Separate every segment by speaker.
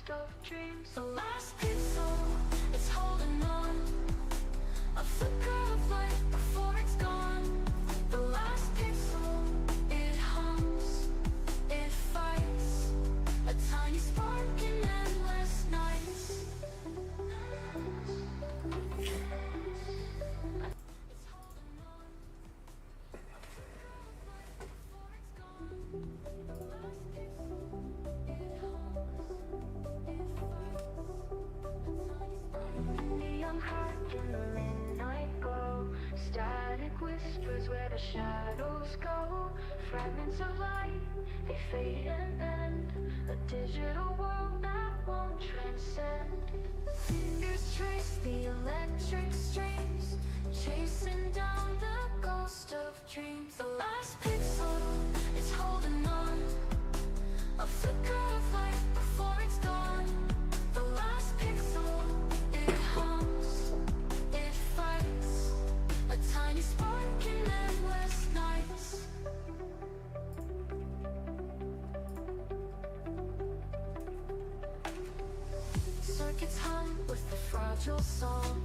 Speaker 1: ghost of dreams. The last pixel, it's holding on. A flicker of light before it's gone. The last pixel, it hums, it fights. A tiny spark in endless nights. It's holding on. Neon heart in the midnight glow. Static whispers where the shadows go. Fragments of light, they fade and bend. A digital world that won't transcend. Fingers trace the electric streams, chasing down the ghost of dreams. The last pixel, it's holding on. A flicker of light before it's gone. The last pixel, it hums, it fights. A tiny spark in endless nights. Circuits hum with the fragile song.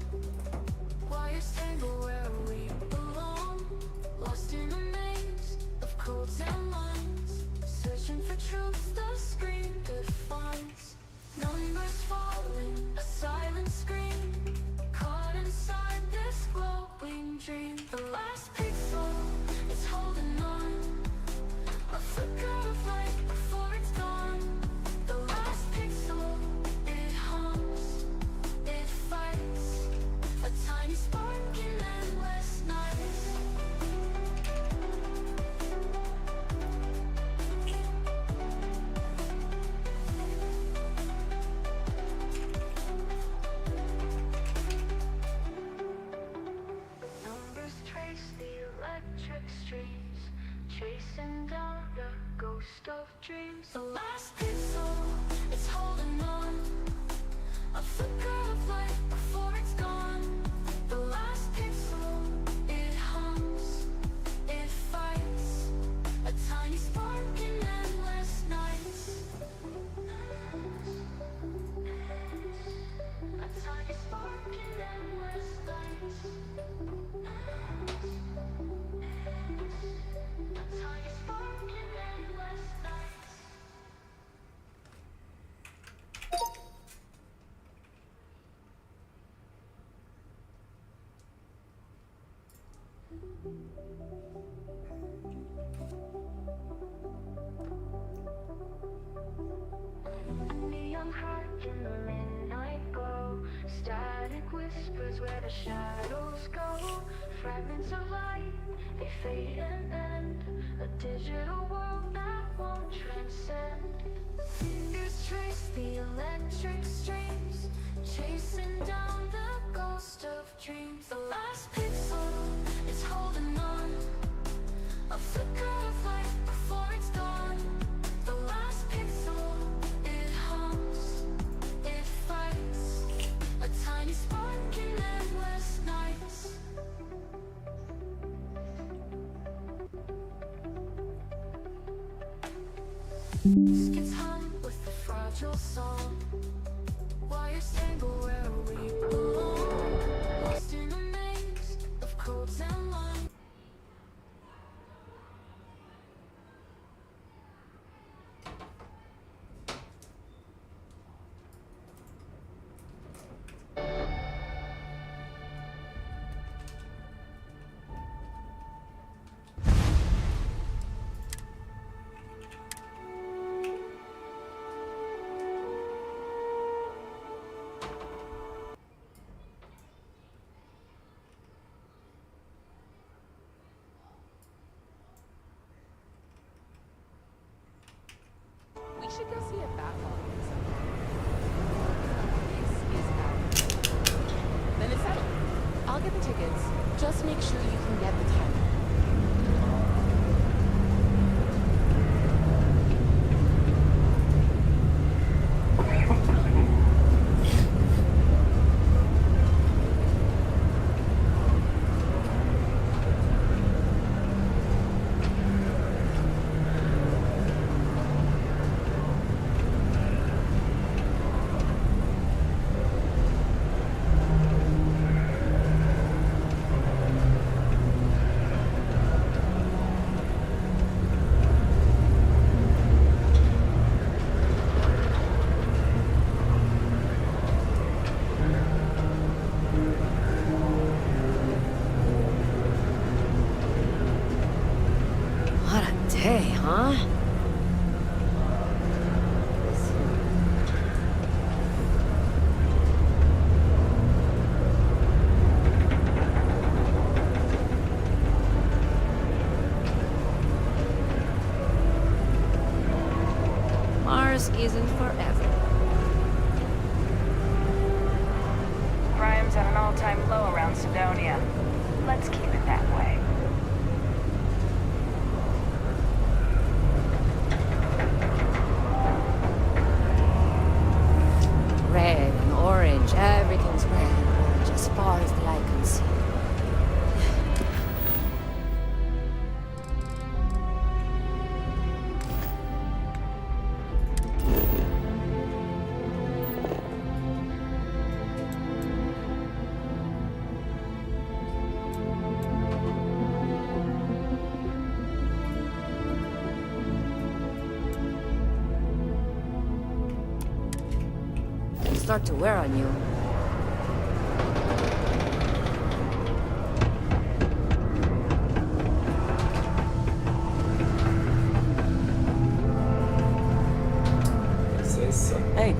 Speaker 1: Wires tangle where we belong. Lost in a maze of codes and lines. Searching for truth the screen defines. Numbers falling, a silent scream. Caught inside this glowing dream. The last pixel, it's holding on. A flicker of light before it's gone. The last pixel, it hums, it fights. A tiny spark in endless nights. Numbers trace the electric streams, chasing down the ghost of dreams. The last pixel, it's holding on. A flicker of light before it's gone. The last pixel, it hums, it fights. A tiny spark in endless nights. A tiny spark in endless nights. A tiny spark in endless nights. Neon heart in the midnight glow. Static whispers where the shadows go. Fragments of light, they fade and bend. A digital world that won't transcend. Fingers trace the electric streams, chasing down the ghost of dreams. The last pixel, it's holding on. A flicker of light before it's gone. The last pixel, it hums, it fights. A tiny spark in endless nights. Skits hum with the fragile song. Wires tangle where we belong. Lost in a maze of codes and lines.
Speaker 2: We should go see a bat falling sometime. This is out. Then it's settled. I'll get the tickets. Just make sure you can get the time. ever.
Speaker 3: Crime's at an all-time low around Sidonia. Let's keep it that way.
Speaker 4: Red and orange, everything's red and orange as far as the eye can see. Start to wear on you.
Speaker 5: Hey.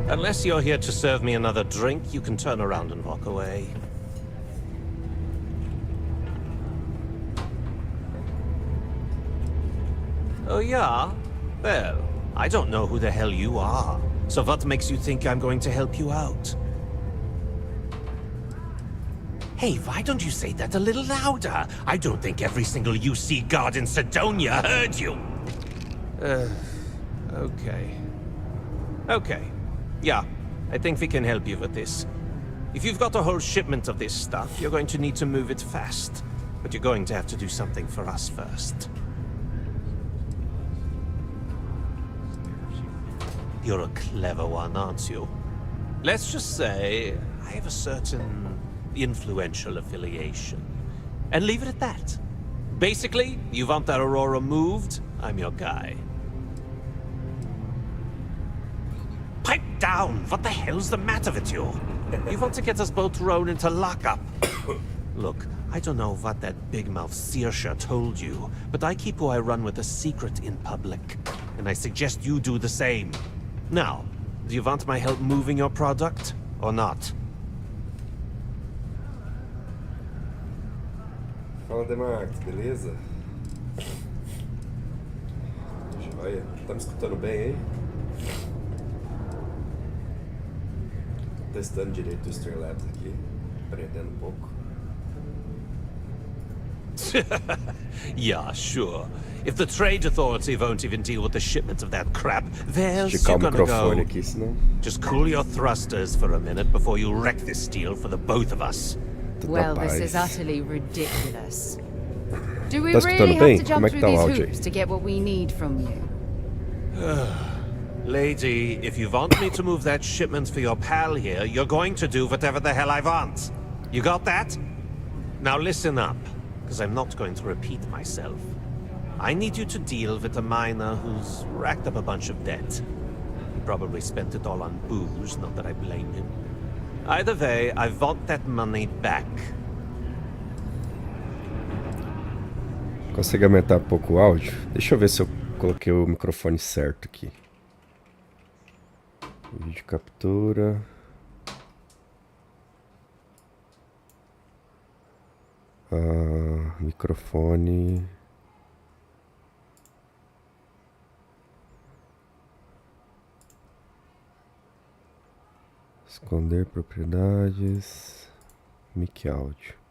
Speaker 6: Unless you're here to serve me another drink, you can turn around and walk away. Oh yeah? Well, I don't know who the hell you are. So what makes you think I'm going to help you out? Hey, why don't you say that a little louder? I don't think every single UC guard in Sidonia heard you. Okay. Okay. Yeah, I think we can help you with this. If you've got a whole shipment of this stuff, you're going to need to move it fast. But you're going to have to do something for us first. You're a clever one, aren't you? Let's just say I have a certain influential affiliation. And leave it at that. Basically, you want that Aurora moved, I'm your guy. Pipe down! What the hell's the matter with you? You want to get us both thrown into lockup? Look, I don't know what that big mouth Saoirse told you, but I keep who I run with a secret in public. And I suggest you do the same. Now, do you want my help moving your product, or not?
Speaker 5: Fala, Demarcus, beleza? Joia. Tá me escutando bem aí? Tô testando direito o Streamlabs aqui, aprendendo um pouco.
Speaker 6: Yeah, sure. If the trade authority won't even deal with the shipment of that crap, there's
Speaker 5: Esticar
Speaker 6: you're
Speaker 5: o
Speaker 6: gonna
Speaker 5: microfone
Speaker 6: go.
Speaker 5: aqui, senão...
Speaker 6: Just cool your thrusters for a minute before you wreck this deal for the both of us.
Speaker 5: Tudo
Speaker 4: Well,
Speaker 5: na
Speaker 4: this
Speaker 5: paz.
Speaker 4: is utterly ridiculous. Do we
Speaker 5: Tá escutando
Speaker 4: really
Speaker 5: bem?
Speaker 4: have to jump
Speaker 5: Como é que
Speaker 4: through
Speaker 5: tá o
Speaker 4: these
Speaker 5: áudio aí?
Speaker 4: hoops to get what we need from you?
Speaker 6: Lady, if you want me to move that shipment for your pal here, you're going to do whatever the hell I want. You got that? Now listen up, because I'm not going to repeat myself. I need you to deal with a miner who's racked up a bunch of debt. He probably spent it all on booze, not that I blame him. Either way, I want that money back.
Speaker 5: Consegue aumentar um pouco o áudio? Deixa eu ver se eu coloquei o microfone certo aqui. Vídeo captura. Microfone. Esconder propriedades. Mic áudio.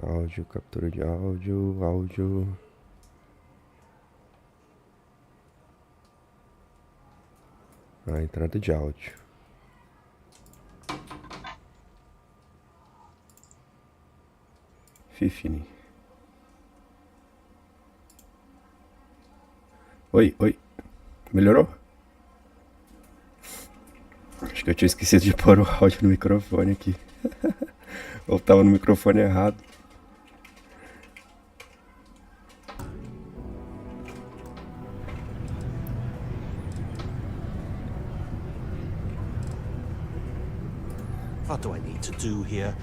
Speaker 5: Áudio, captura de áudio. A entrada de áudio. Fifine. Oi. Melhorou? Acho que eu tinha esquecido de pôr o áudio no microfone aqui. Ou tava no microfone errado.
Speaker 6: What do I need to do here?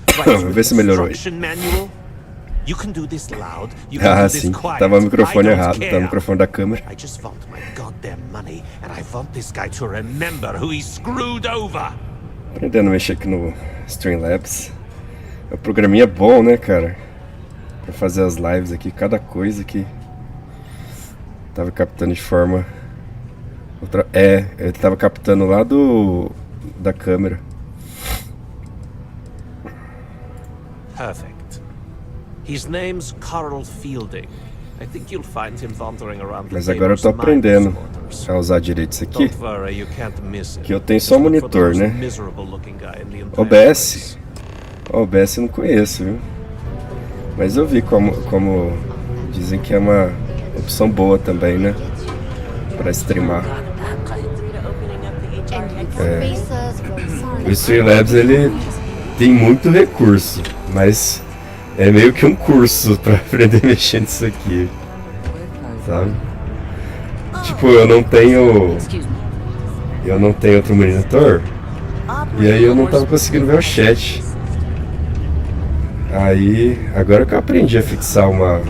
Speaker 5: Vê se melhorou aí.
Speaker 6: Instruction manual? You can do this loud. You can
Speaker 5: Ah,
Speaker 6: do this
Speaker 5: sim.
Speaker 6: quiet.
Speaker 5: Tava o microfone
Speaker 6: I don't
Speaker 5: errado.
Speaker 6: care.
Speaker 5: Tava o microfone da câmera.
Speaker 6: I just want my goddamn money, and I want this guy to remember who he screwed over.
Speaker 5: Aprendendo a mexer aqui no Streamlabs. O programinha é bom, né, cara? Pra fazer as lives aqui, cada coisa que tava captando de forma... ele tava captando lá da câmera.
Speaker 6: Perfect. His name's Carl Fielding. I think you'll find him wandering around the
Speaker 5: Mas agora eu tô
Speaker 6: Taylor's
Speaker 5: aprendendo
Speaker 6: mines
Speaker 5: a usar direito isso aqui.
Speaker 6: Don't worry, you can't miss him.
Speaker 5: Que eu tenho só
Speaker 6: Just look for
Speaker 5: monitor,
Speaker 6: the most
Speaker 5: né?
Speaker 6: miserable looking guy in the entire
Speaker 5: OBS.
Speaker 6: place.
Speaker 5: OBS eu não conheço, viu? Mas eu vi como dizem que é uma opção boa também, né? Pra streamar. O Streamlabs, ele tem muito recurso, mas é meio que um curso pra aprender a mexer nisso aqui, sabe? Tipo, eu não tenho outro monitor, e aí eu não tava conseguindo ver o chat. Aí, agora que eu aprendi a fixar uma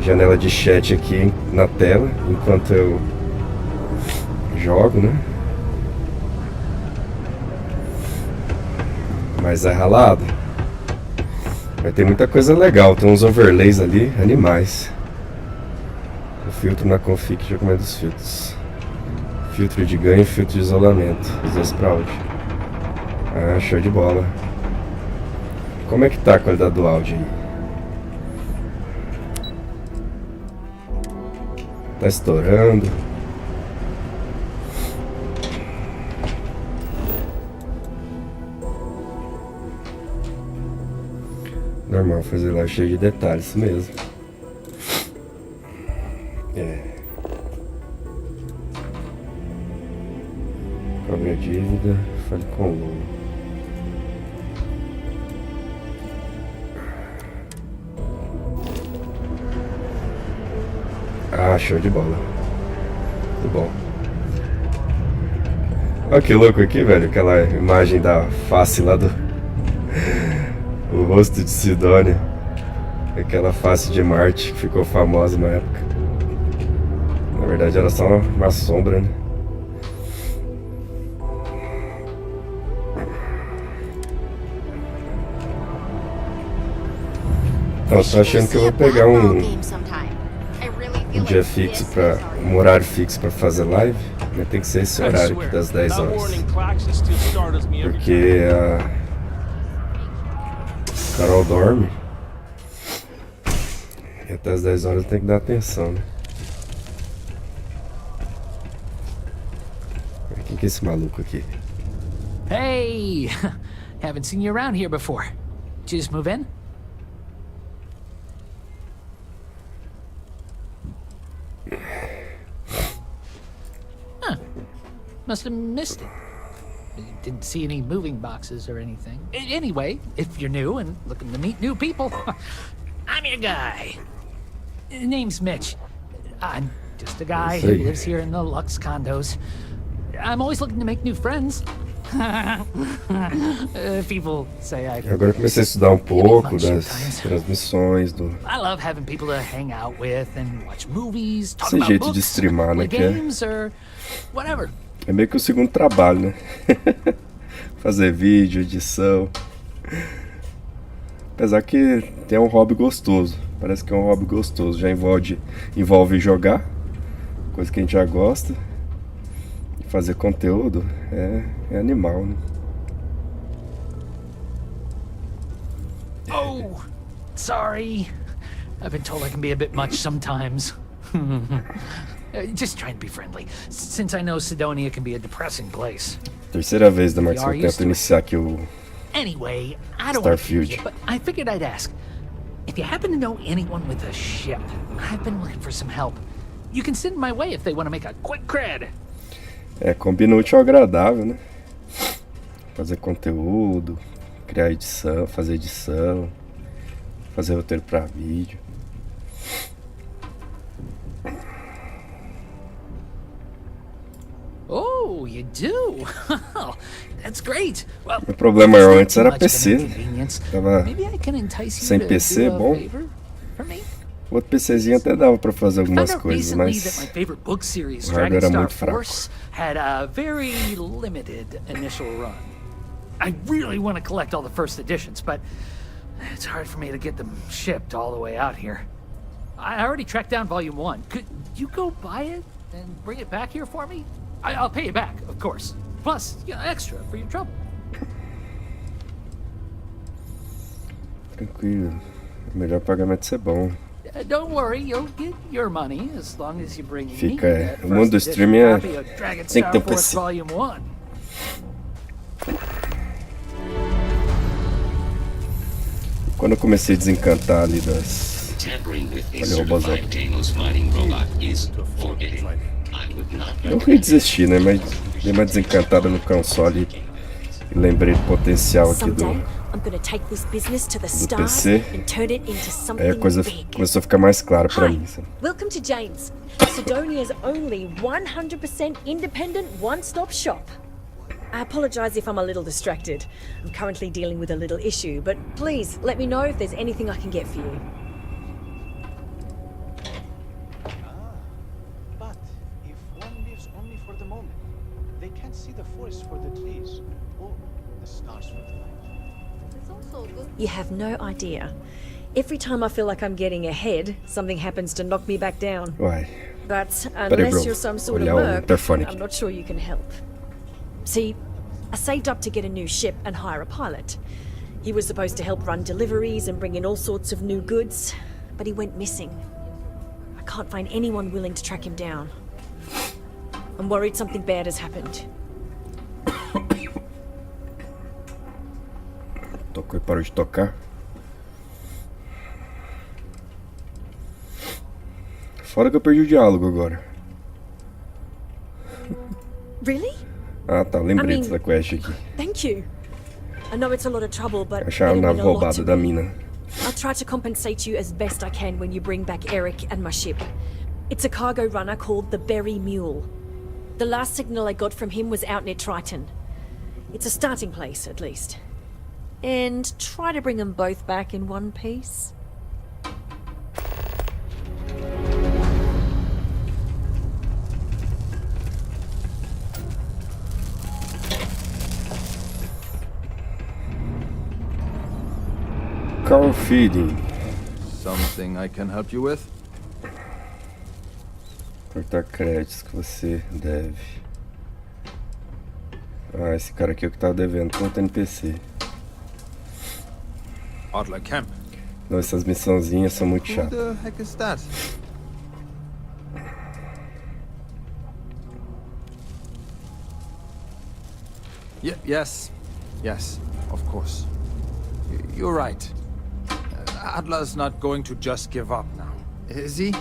Speaker 5: janela de chat aqui na tela, enquanto eu jogo, né? Mas é ralado. Vai ter muita coisa legal, tem uns overlays ali, animais. O filtro na config já comendo os filtros. Filtro de ganho e filtro de isolamento. Os dois pra áudio. Ah, show de bola. Como é que tá a qualidade do áudio aí? Tá estourando. Normal fazer lá cheio de detalhes, isso mesmo. Cobre a dívida, fale com o Lula. Ah, show de bola. Muito bom. Olha que louco aqui, velho. Aquela imagem da face lá do... o rosto de Sidônia. Aquela face de Marte que ficou famosa na época. Na verdade era só uma sombra, né? Então, tô achando que eu vou pegar um dia fixo um horário fixo pra fazer live, mas tem que ser esse horário aqui das 10 horas. Porque a Carol dorme e até as 10 horas tem que dar atenção, né? Quem que é esse maluco aqui?
Speaker 7: Hey! Haven't seen you around here before. Did you just move in? Huh. Must have missed it. Didn't see any moving boxes or anything. Anyway, if you're new and looking to meet new people, I'm your guy. Name's Mitch. I'm just a guy who lives here in the Lux condos. I'm always looking to make new friends. People say I...
Speaker 5: Agora eu comecei a estudar um pouco das transmissões do...
Speaker 7: I love having people to hang out with and watch movies, talk
Speaker 5: Esse
Speaker 7: about
Speaker 5: jeito de
Speaker 7: books,
Speaker 5: streamar, né?
Speaker 7: play
Speaker 5: Que é,
Speaker 7: games or whatever.
Speaker 5: é meio que o segundo trabalho, né? Fazer vídeo, edição. Apesar que tem um hobby gostoso. Parece que é um hobby gostoso. Já envolve jogar, coisa que a gente já gosta. Fazer conteúdo é animal, né?
Speaker 7: Oh, sorry. I've been told I can be a bit much sometimes. Just trying to be friendly, since I know Sidonia can be a depressing place.
Speaker 5: Terceira vez da Marcos que eu tento iniciar aqui o
Speaker 7: Anyway, I don't want to
Speaker 5: Starfield.
Speaker 7: keep you, but I figured I'd ask. If you happen to know anyone with a ship, I've been looking for some help. You can send my way if they want to make a quick cred.
Speaker 5: Combina útil ao agradável, né? Fazer conteúdo, criar edição, fazer roteiro pra vídeo.
Speaker 7: Oh, you do? That's great. Well,
Speaker 5: O problema
Speaker 7: it's not
Speaker 5: antes
Speaker 7: too
Speaker 5: era
Speaker 7: much of an
Speaker 5: PC.
Speaker 7: inconvenience.
Speaker 5: Tava
Speaker 7: Maybe I can entice you
Speaker 5: sem
Speaker 7: to
Speaker 5: PC,
Speaker 7: do a
Speaker 5: bom.
Speaker 7: favor for me?
Speaker 5: O outro PCzinho até dava pra fazer
Speaker 7: I found
Speaker 5: algumas
Speaker 7: out
Speaker 5: coisas,
Speaker 7: recently that my
Speaker 5: mas
Speaker 7: favorite book series,
Speaker 5: o hardware era
Speaker 7: Dragon Star
Speaker 5: muito fraco.
Speaker 7: Force, had a very limited initial run. I really want to collect all the first editions, but it's hard for me to get them shipped all the way out here. I already tracked down Volume 1. Could you go buy it and bring it back here for me? I'll pay you back, of course. Plus, extra for your trouble.
Speaker 5: tranquilo. O melhor pagamento ser bom.
Speaker 7: Don't worry, you'll get your money as long as you bring me
Speaker 5: Fica,
Speaker 7: that
Speaker 5: o mundo do
Speaker 7: first
Speaker 5: streaming
Speaker 7: edition
Speaker 5: é-
Speaker 7: copy of Dragon
Speaker 5: tem que ter
Speaker 7: Star Force
Speaker 5: PC.
Speaker 7: Volume 1.
Speaker 5: Quando eu comecei a desencantar ali das...
Speaker 8: Tampering with a
Speaker 5: Olha o robôzão.
Speaker 8: certified Talos mining robot is forbidden. I would not
Speaker 5: Eu queria desistir, né? Mas dei uma desencantada no console e lembrei do potencial aqui do...
Speaker 9: Someday, I'm gonna take this business to the stars
Speaker 5: PC.
Speaker 9: and turn it into
Speaker 5: Aí
Speaker 9: something
Speaker 5: a coisa
Speaker 9: big.
Speaker 5: começou a ficar mais clara pra
Speaker 9: Hi,
Speaker 5: mim, sabe?
Speaker 9: welcome to Jane's, Sidonia's only 100% independent one-stop shop. I apologize if I'm a little distracted. I'm currently dealing with a little issue, but please let me know if there's anything I can get for you.
Speaker 10: But if one lives only for the moment, they can't see the forest for the trees or the stars for the light.
Speaker 9: You have no idea. Every time I feel like I'm getting ahead, something happens to knock me back down.
Speaker 5: Uai,
Speaker 9: But
Speaker 5: Peraí,
Speaker 9: unless
Speaker 5: bro.
Speaker 9: you're some sort of
Speaker 5: Olhar o
Speaker 9: merc,
Speaker 5: interfone aqui.
Speaker 9: I'm not sure you can help. See, I saved up to get a new ship and hire a pilot. He was supposed to help run deliveries and bring in all sorts of new goods, but he went missing. I can't find anyone willing to track him down. I'm worried something bad has happened.
Speaker 5: tocou e parou de tocar. Fora que eu perdi o diálogo agora.
Speaker 9: Really?
Speaker 5: Ah tá, lembrei
Speaker 9: I mean-
Speaker 5: dessa quest aqui.
Speaker 9: Thank you. I know it's a lot of trouble, but
Speaker 5: Achar a
Speaker 9: it'll
Speaker 5: nave
Speaker 9: mean a lot
Speaker 5: roubada
Speaker 9: to
Speaker 5: da
Speaker 9: me.
Speaker 5: mina.
Speaker 9: I'll try to compensate you as best I can when you bring back Eric and my ship. It's a cargo runner called the Berry Mule. The last signal I got from him was out near Triton. It's a starting place, at least. And try to bring them both back in one piece.
Speaker 5: Car feeding.
Speaker 11: Something I can help you with?
Speaker 5: Cortar créditos que você deve. Ah, esse cara aqui é o que tava devendo contra NPC.
Speaker 11: Adler Camp.
Speaker 5: Não, essas missãozinhas são muito
Speaker 11: Who
Speaker 5: chatas.
Speaker 11: the heck is that? Yes, of course. You're right. Adler's not going to just give up now, is he?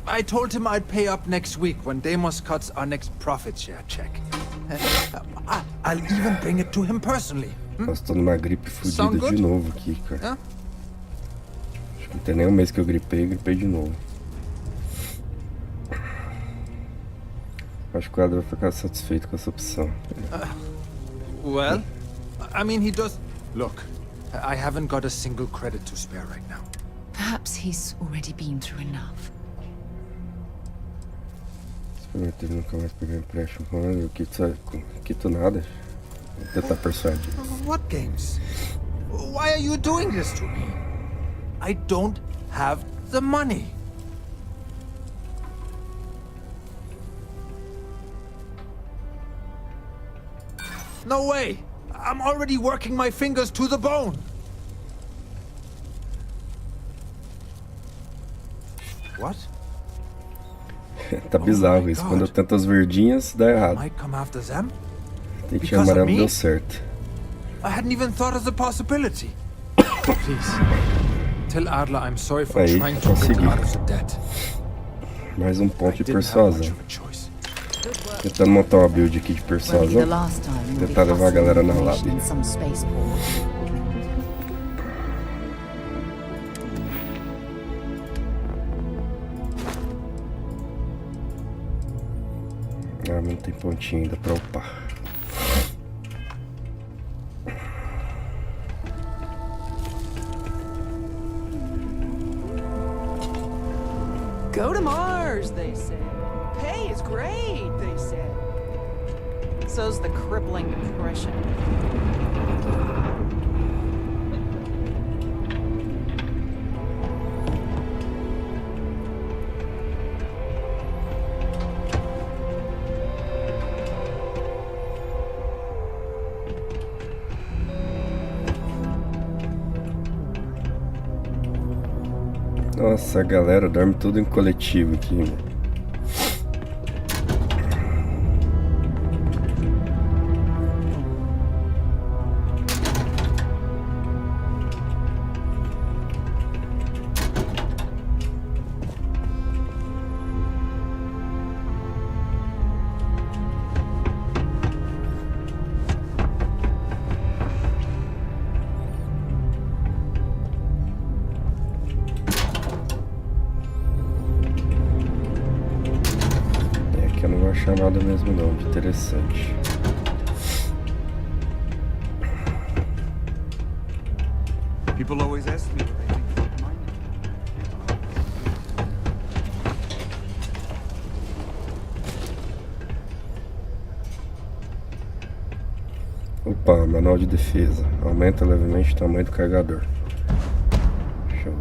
Speaker 11: I told him I'd pay up next week when Deimos cuts our next profit share check. I'll even bring it to him personally.
Speaker 5: Nossa, tô numa gripe
Speaker 11: Sound
Speaker 5: fodida
Speaker 11: good?
Speaker 5: de novo aqui, cara.
Speaker 11: Yeah?
Speaker 5: Acho que não tem nem um mês que eu gripei de novo. Acho que o Adler vai ficar satisfeito com essa opção.
Speaker 11: Well, I mean, he does... Look, I haven't got a single credit to spare right now.
Speaker 4: Perhaps he's already been through enough.
Speaker 5: Se prometer nunca mais pegar empréstimo com ele, eu quito nada. Vou tentar persuadir.
Speaker 11: What games? Why are you doing this to me? I don't have the money. No way! I'm already working my fingers to the bone! What?
Speaker 5: Tá bizarro isso. Quando eu tento as verdinhas, dá errado.
Speaker 11: Might come after them?
Speaker 5: Tentei
Speaker 11: Because of
Speaker 5: amarelo,
Speaker 11: me?
Speaker 5: deu certo.
Speaker 11: I hadn't even thought of the possibility. Please, tell Adler I'm sorry for
Speaker 5: Aí,
Speaker 11: trying to get
Speaker 5: consegui.
Speaker 11: out of the debt.
Speaker 5: Mais um ponto de
Speaker 11: Didn't have much
Speaker 5: persuasão.
Speaker 11: of a choice.
Speaker 5: Tentando montar uma build aqui de
Speaker 4: Won't be the
Speaker 5: persuasão.
Speaker 4: last time we'll be
Speaker 5: Tentar levar a
Speaker 4: passing
Speaker 5: galera na
Speaker 4: information
Speaker 5: lábia.
Speaker 4: in some spaceport.
Speaker 5: Ah, não tem pontinho ainda pra upar.
Speaker 2: Go to Mars, they said. Pay is great, they said. So's the crippling depression.
Speaker 5: Nossa, a galera dorme tudo em coletivo aqui, mano. Achar nada mesmo não, de interessante.
Speaker 12: People always ask me what they think about mine.
Speaker 5: Opa, manual de defesa. Aumenta levemente o tamanho do carregador. Show.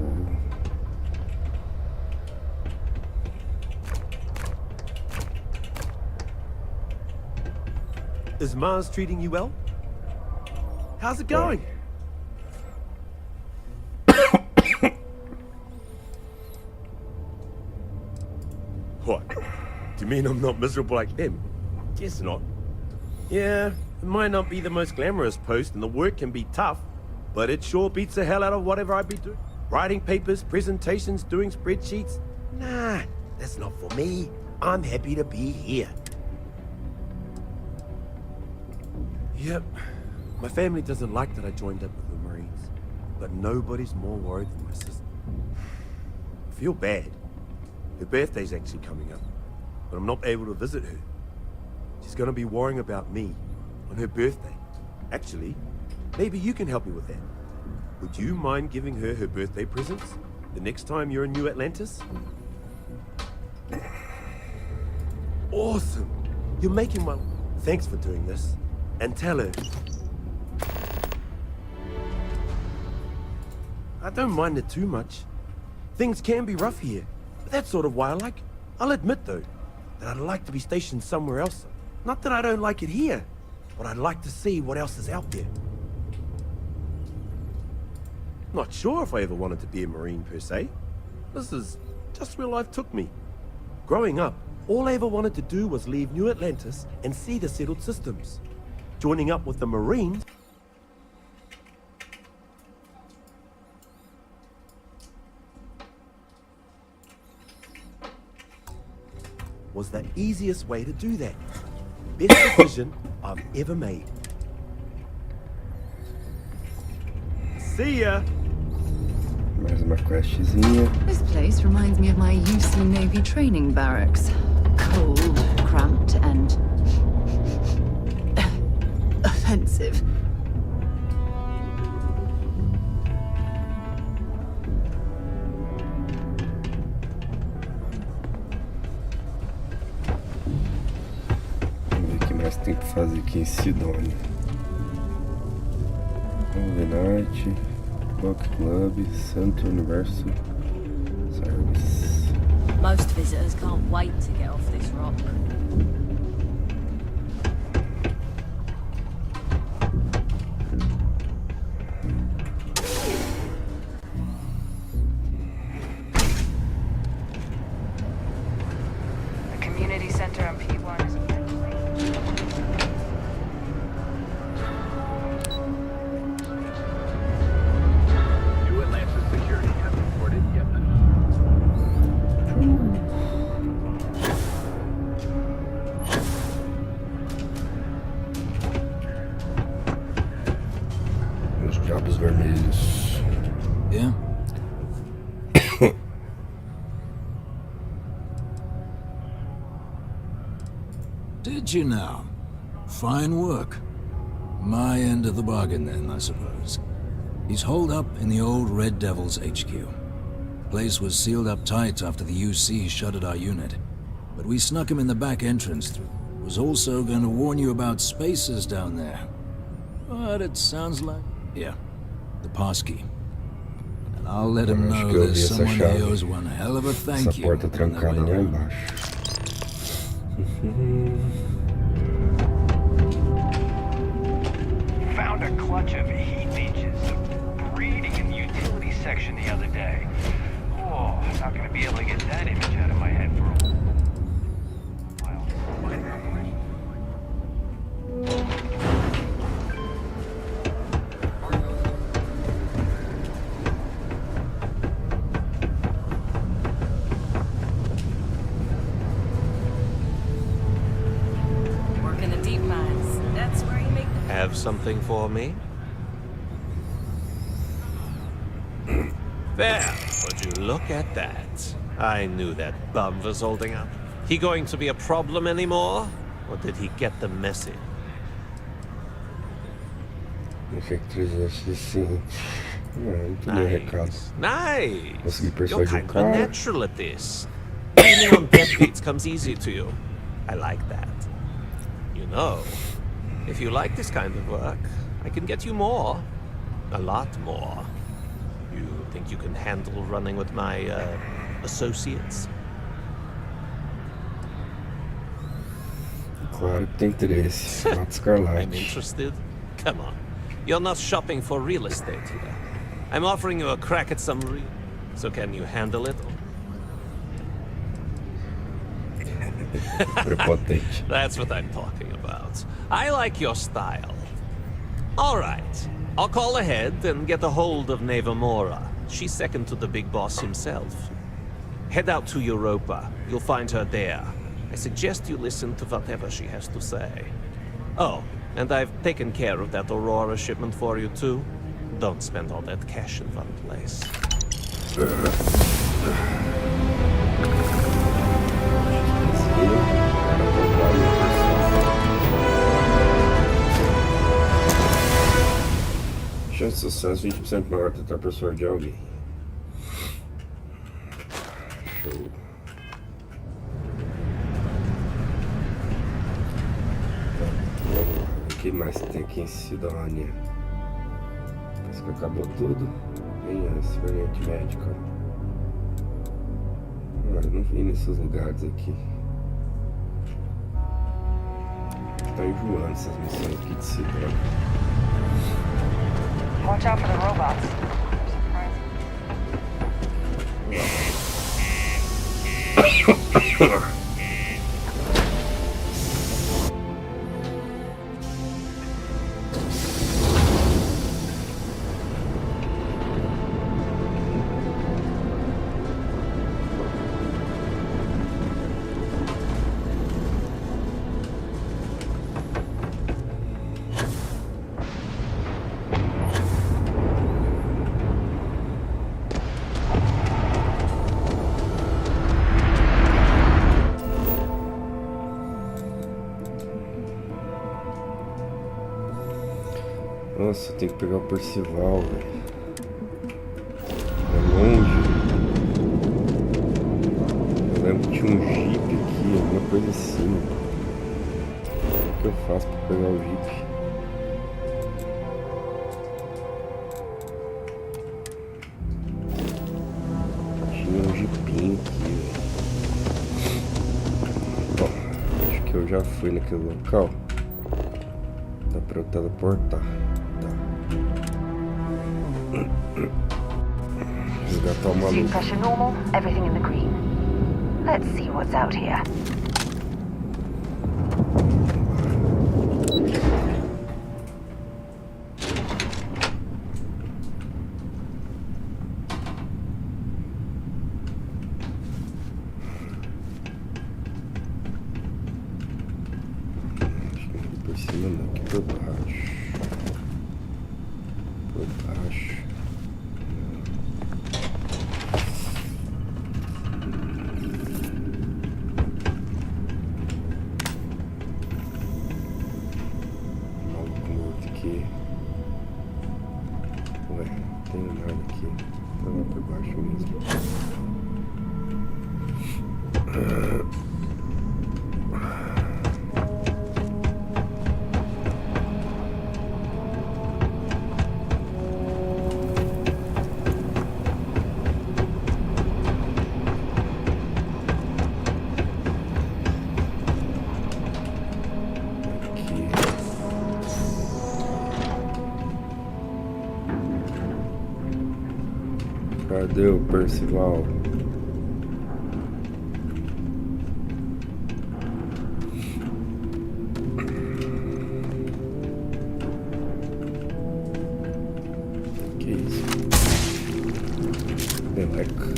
Speaker 13: Is Mars treating you well? How's it going? What? Do you mean I'm not miserable like them? Guess not. Yeah, it might not be the most glamorous post and the work can be tough, but it sure beats the hell out of whatever I'd be doing. Writing papers, presentations, doing spreadsheets. Nah, that's not for me. I'm happy to be here. Yep. My family doesn't like that I joined up with the Marines, but nobody's more worried than my sister. I feel bad. Her birthday's actually coming up, but I'm not able to visit her. She's gonna be worrying about me on her birthday. Actually, maybe you can help me with that. Would you mind giving her her birthday presents the next time you're in New Atlantis? Awesome! You're making my... Thanks for doing this. And tell her. I don't mind it too much. Things can be rough here, but that's sort of why I like it. I'll admit, though, that I'd like to be stationed somewhere else. Not that I don't like it here, but I'd like to see what else is out there. Not sure if I ever wanted to be a Marine, per se. This is just where life took me. Growing up, all I ever wanted to do was leave New Atlantis and see the settled systems. Joining up with the Marines was the easiest way to do that. Best decision I've ever made. See ya!
Speaker 5: Mais uma questzinha.
Speaker 4: This place reminds me of my UC Navy training barracks. Cold, cramped, and offensive.
Speaker 5: Vamos ver o que mais tem que fazer aqui em Sidonia. Movie Night, Book Club, Santo Universo, Service.
Speaker 9: Most visitors can't wait to get off this rock.
Speaker 3: The community center on P1 is a bit
Speaker 12: New Atlantis security has reported Yemen.
Speaker 5: Os diabos vermelhos.
Speaker 11: Yeah?
Speaker 14: Did you now? Fine work. My end of the bargain then, I suppose. He's holed up in the old Red Devil's HQ. Place was sealed up tight after the UC shuttered our unit. But we snuck him in the back entrance through. Was also going to warn you about spaces down there. But it sounds like... Yeah, the passkey. And I'll let him know there's someone he owes one hell of a thank you.
Speaker 5: Essa porta trancada lá embaixo.
Speaker 12: Found a clutch of heat leeches breeding in the utility section the other day. Oh, not gonna be able to get that image out of my head for a while.
Speaker 3: Work in the deep mines. That's where you make the...
Speaker 6: Have something for me? There, would you look at that? I knew that bum was holding up. He going to be a problem anymore? Or did he get the message? Nice! You're kind of a natural at this. Being on deadbeats comes easy to you. I like that. You know, if you like this kind of work, I can get you more. A lot more. You think you can handle running with my, associates?
Speaker 5: Claro que tem interesse. Mato Escarlate.
Speaker 6: I'm interested. Come on. You're not shopping for real estate here. I'm offering you a crack at some real... So can you handle it?
Speaker 5: Prepotente.
Speaker 6: That's what I'm talking about. I like your style. All right. I'll call ahead and get a hold of Nevamora. She's second to the big boss himself. Head out to Europa. You'll find her there. I suggest you listen to whatever she has to say. Oh, and I've taken care of that Aurora shipment for you too. Don't spend all that cash in one place.
Speaker 5: Chance de sucesso 20% maior tentar persuadir alguém. Show. O que mais tem aqui em Sidônia? Parece que acabou tudo. Vem esse variante médico. Ah, eu não vi nesses lugares aqui. Tá enjoando essas missões aqui de Sidônia.
Speaker 3: Watch out for the robots.
Speaker 5: Nossa, tem que pegar o Percival, velho. É longe. Eu lembro que tinha um Jeep aqui, alguma coisa assim. O que eu faço pra pegar o Jeep? Tinha um Jeepinho aqui, velho. Bom, acho que eu já fui naquele local. Dá pra eu teleportar.
Speaker 3: Suit pressure normal, everything in the green. Let's see what's out here.
Speaker 5: Por cima não, aqui por baixo. Por baixo. Maluco morto aqui. Ué, não tem nada aqui. Tá lá por baixo mesmo. Cadê o Percival? Que isso? Meleca.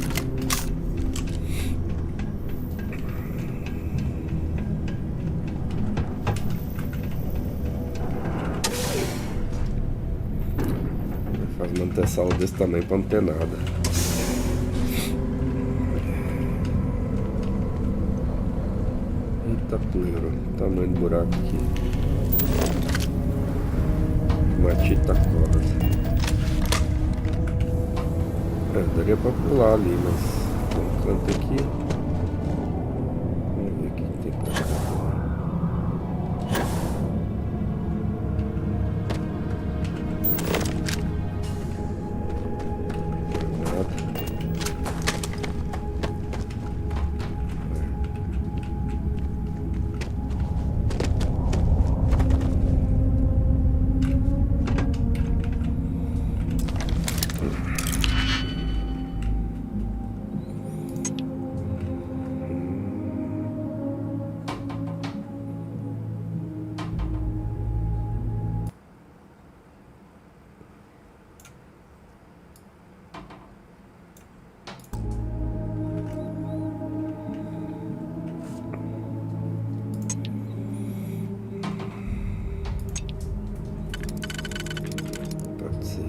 Speaker 5: Faz manter sala desse tamanho pra não ter nada. Eita pleura, tamanho do buraco aqui. Uma tita corda. Daria pra pular ali, mas tem um canto aqui. Vamos ver o que tem pra cá.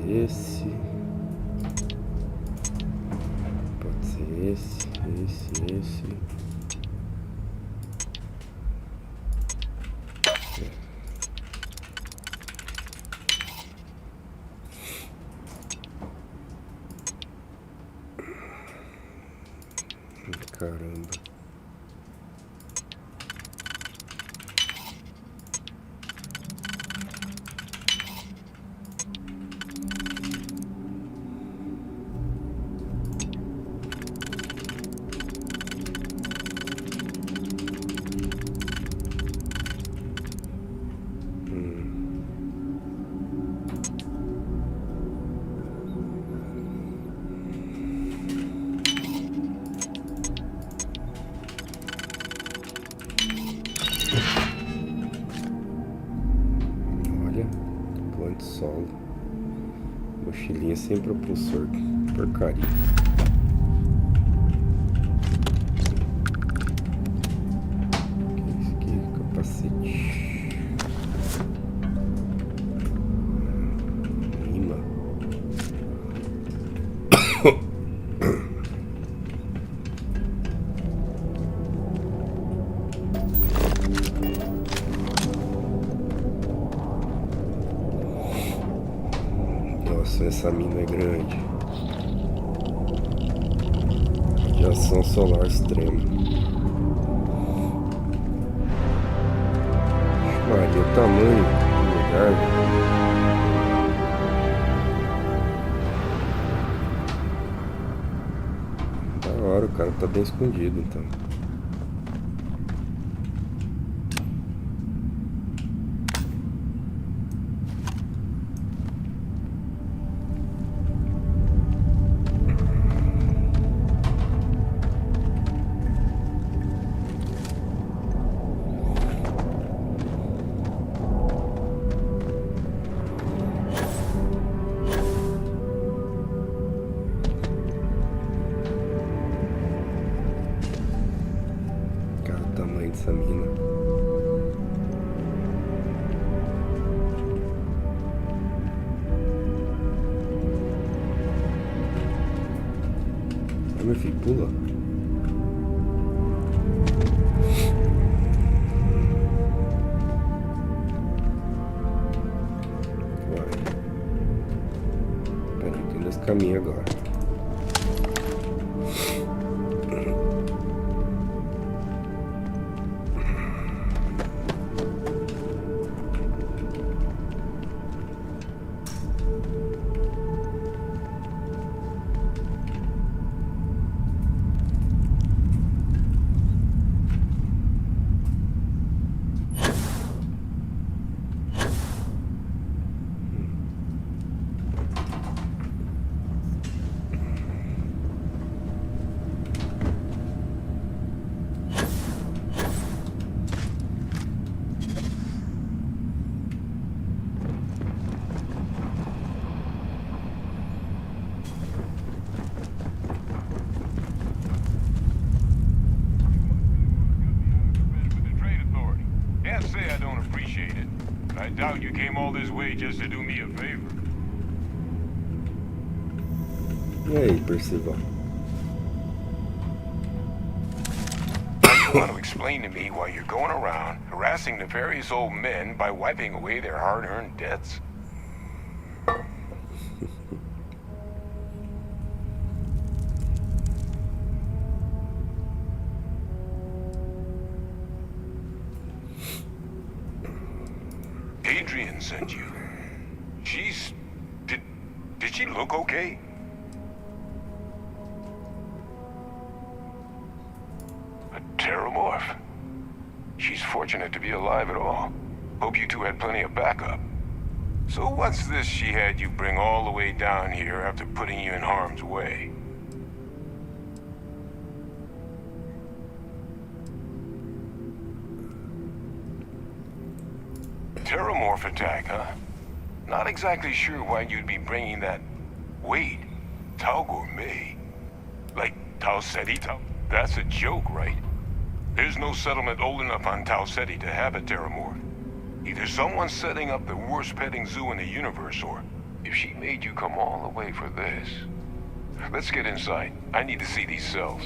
Speaker 5: Esse pode ser esse. Caramba. Solo. Mochilinha sem propulsor. Porcaria. O que é isso aqui? Capacete. Imã. Nossa, essa mina é grande. Radiação solar extrema. Maria, o tamanho do lugar. Da hora, o cara tá bem escondido, então. Essa mina. Ai, meu filho, pula. Vai. Peraí, tem dois caminhos agora.
Speaker 15: I doubt you came all this way just to do me a favor.
Speaker 5: E aí, Percival?
Speaker 15: You want to explain to me why you're going around harassing nefarious old men by wiping away their hard-earned debts? Adrian sent you. She's... Did she look okay? A terramorph. She's fortunate to be alive at all. Hope you two had plenty of backup. So what's this she had you bring all the way down here after putting you in harm's way? Terramorph attack, huh? Not exactly sure why you'd be bringing that... Wait, Tau Gourmet? Like Tau Ceti? That's a joke, right? There's no settlement old enough on Tau Ceti to have a Terramorph. Either someone's setting up the worst petting zoo in the universe, or if she made you come all the way for this... Let's get inside. I need to see these cells.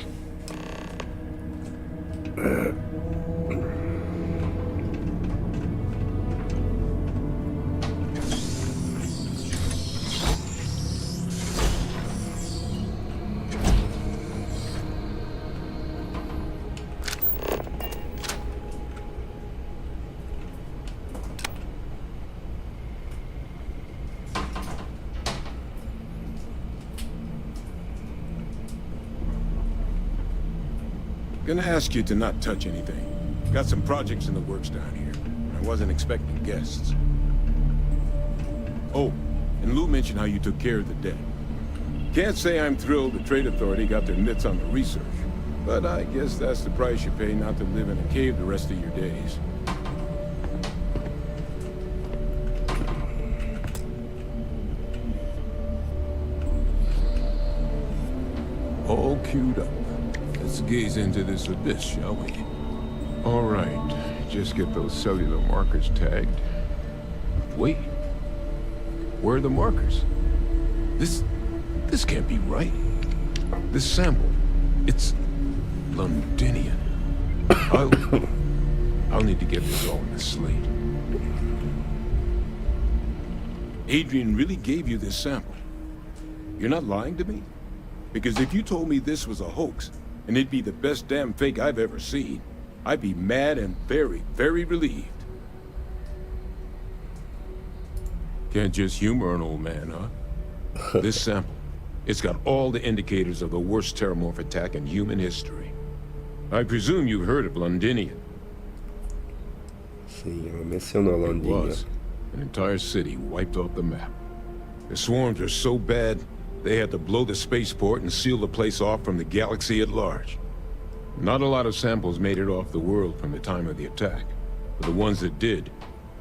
Speaker 16: Gonna ask you to not touch anything. Got some projects in the works down here. I wasn't expecting guests. Oh, and Lou mentioned how you took care of the dead. Can't say I'm thrilled the Trade Authority got their mitts on the research, but I guess that's the price you pay not to live in a cave the rest of your days. All queued up. Let's gaze into this abyss, shall we? All right, just get those cellular markers tagged. Wait, where are the markers? This can't be right. This sample, it's Londinian. I'll need to get this all in the slate. Adrian really gave you this sample. You're not lying to me? Because if you told me this was a hoax, and it'd be the best damn fake I've ever seen, I'd be mad and very, very relieved. Can't just humor an old man, huh? This sample, it's got all the indicators of the worst terramorph attack in human history. I presume you've heard of Londinian.
Speaker 5: Sim, ela mencionou
Speaker 16: It
Speaker 5: Londinian.
Speaker 16: was. An entire city wiped off the map. The swarms were so bad, they had to blow the spaceport and seal the place off from the galaxy at large. Not a lot of samples made it off the world from the time of the attack. But the ones that did,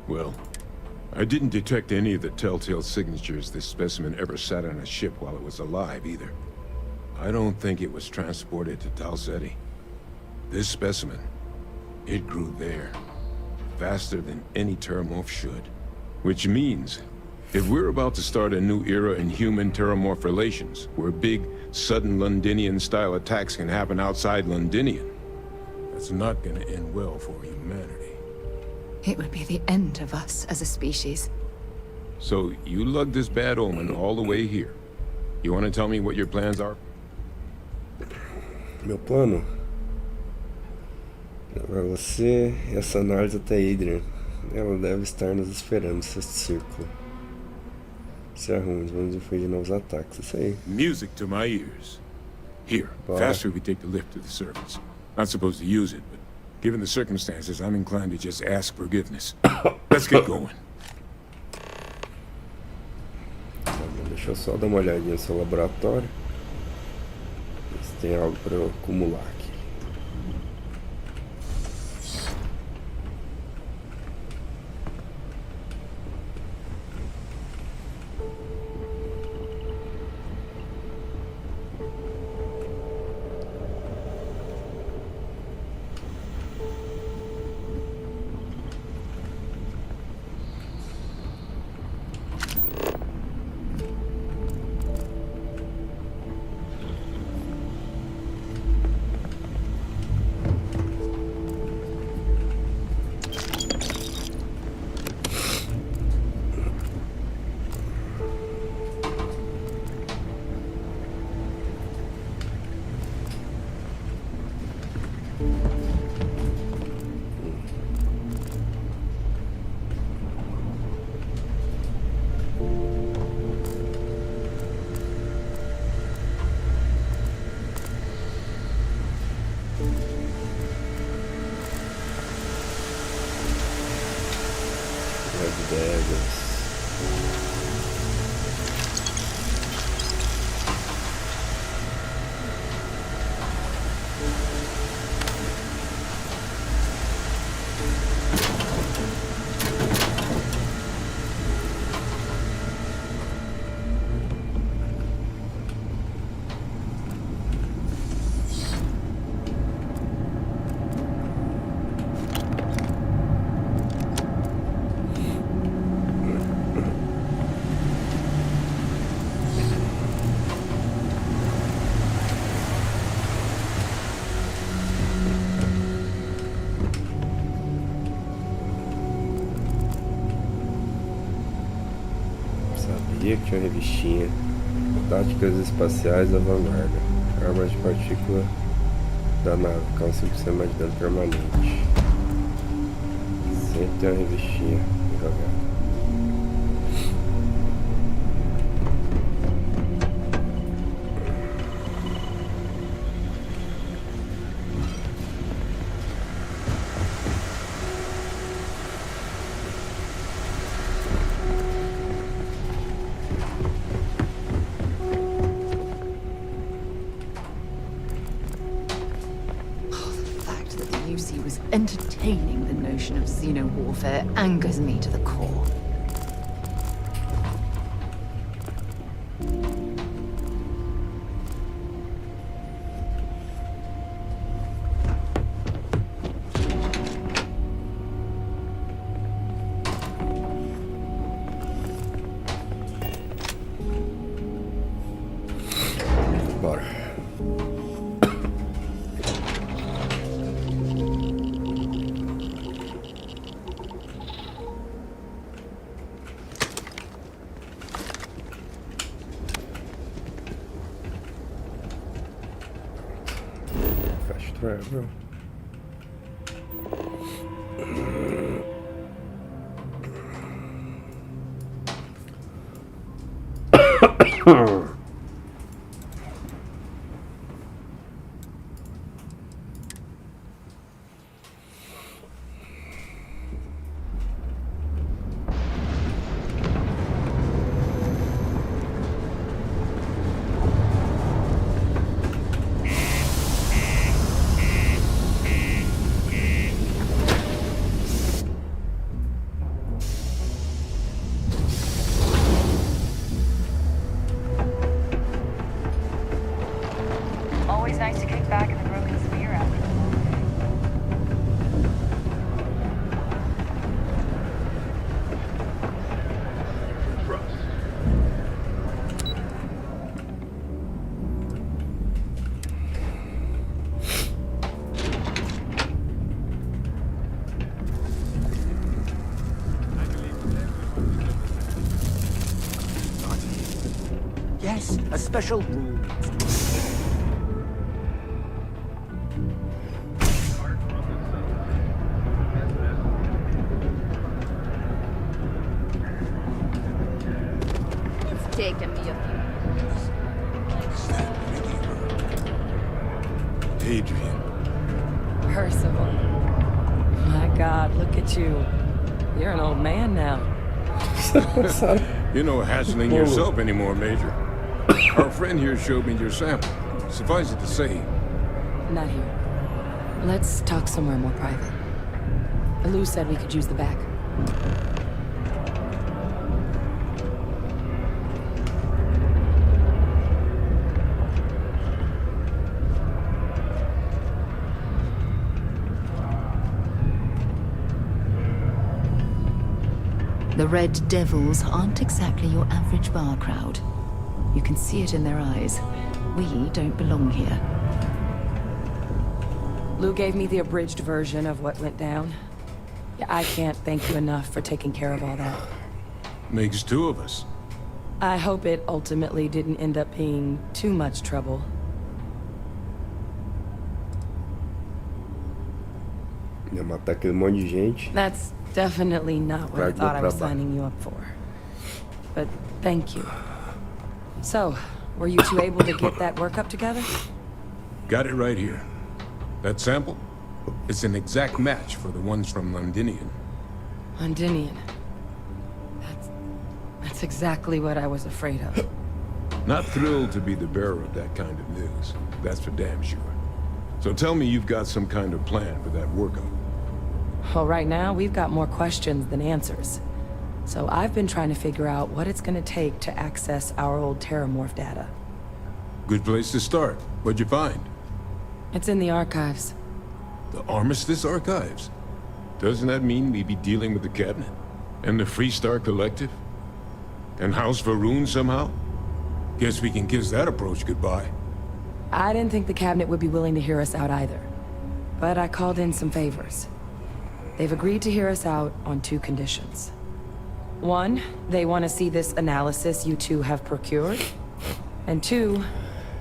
Speaker 16: well, I didn't detect any of the telltale signatures this specimen ever sat on a ship while it was alive, either. I don't think it was transported to Tau Ceti. This specimen, it grew there, faster than any terramorph should. Which means, if we're about to start a new era in human-terramorph relations, where big, sudden Londinian-style attacks can happen outside Londinian, that's not gonna end well for humanity.
Speaker 4: It would be the end of us as a species.
Speaker 16: So, you lugged this bad omen all the way here. You want to tell me what your plans are?
Speaker 5: Meu plano? Levar você e essa análise até Adrian. Ela deve estar nos esperando, sexto círculo. Se arrume, vamos infligir novos ataques. Isso aí.
Speaker 16: Music to my ears. Here,
Speaker 5: Bora.
Speaker 16: faster if we take the lift to the surface. Not supposed to use it, but given the circumstances, I'm inclined to just ask forgiveness. Let's get going.
Speaker 5: Deixa eu só dar uma olhadinha no seu laboratório. Ver se tem algo para eu acumular aqui. Que tinha uma revistinha. Táticas espaciais da vanguarda. Armas de partícula da nave. Causam 5% mais de dano permanente. Sempre tem uma revistinha jogada.
Speaker 4: Entertaining the notion of xeno-warfare angers me to the core.
Speaker 5: Bora. Travel.
Speaker 3: Always nice to kick back in the broken sphere after.
Speaker 10: Yes, a special rule.
Speaker 4: Taken me a
Speaker 16: Adrian.
Speaker 17: Percival. My God, look at you. You're an old man now.
Speaker 16: You're no hassling yourself anymore, Major. Our friend here showed me your sample. Suffice it to say...
Speaker 17: Not here. Let's talk somewhere more private. Lou said we could use the back.
Speaker 4: The Red Devils aren't exactly your average bar crowd. You can see it in their eyes. We don't belong here.
Speaker 17: Lou gave me the abridged version of what went down. Yeah, I can't thank you enough for taking care of all that.
Speaker 16: Makes two of us.
Speaker 17: I hope it ultimately didn't end up being too much trouble.
Speaker 5: Ia matar aquele monte de gente.
Speaker 17: That's definitely not what I
Speaker 5: Pra
Speaker 17: thought I was
Speaker 5: trabalho.
Speaker 17: signing you up for. But thank you. So, were you two able to get that workup together?
Speaker 16: Got it right here. That sample? It's an exact match for the ones from Londinian.
Speaker 17: Londinian. That's exactly what I was afraid of.
Speaker 16: Not thrilled to be the bearer of that kind of news. That's for damn sure. So tell me you've got some kind of plan for that workup.
Speaker 17: Well, right now, we've got more questions than answers. So I've been trying to figure out what it's gonna take to access our old Terramorph data.
Speaker 16: Good place to start. What'd you find?
Speaker 17: It's in the archives.
Speaker 16: The Armistice Archives? Doesn't that mean we'd be dealing with the Cabinet? And the Freestar Collective? And House Varun somehow? Guess we can kiss that approach goodbye.
Speaker 17: I didn't think the cabinet would be willing to hear us out either. But I called in some favors. They've agreed to hear us out on 2 conditions. 1, they want to see this analysis you two have procured. And 2,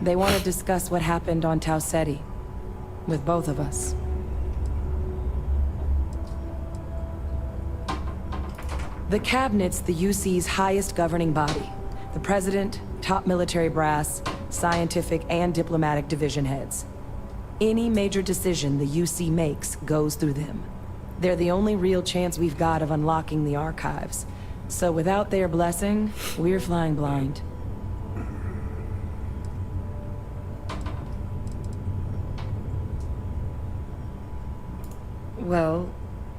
Speaker 17: they want to discuss what happened on Tau Ceti. With both of us. The cabinet's the UC's highest governing body. The president, top military brass, scientific and diplomatic division heads. Any major decision the UC makes goes through them. They're the only real chance we've got of unlocking the archives. So without their blessing, we're flying blind. Well,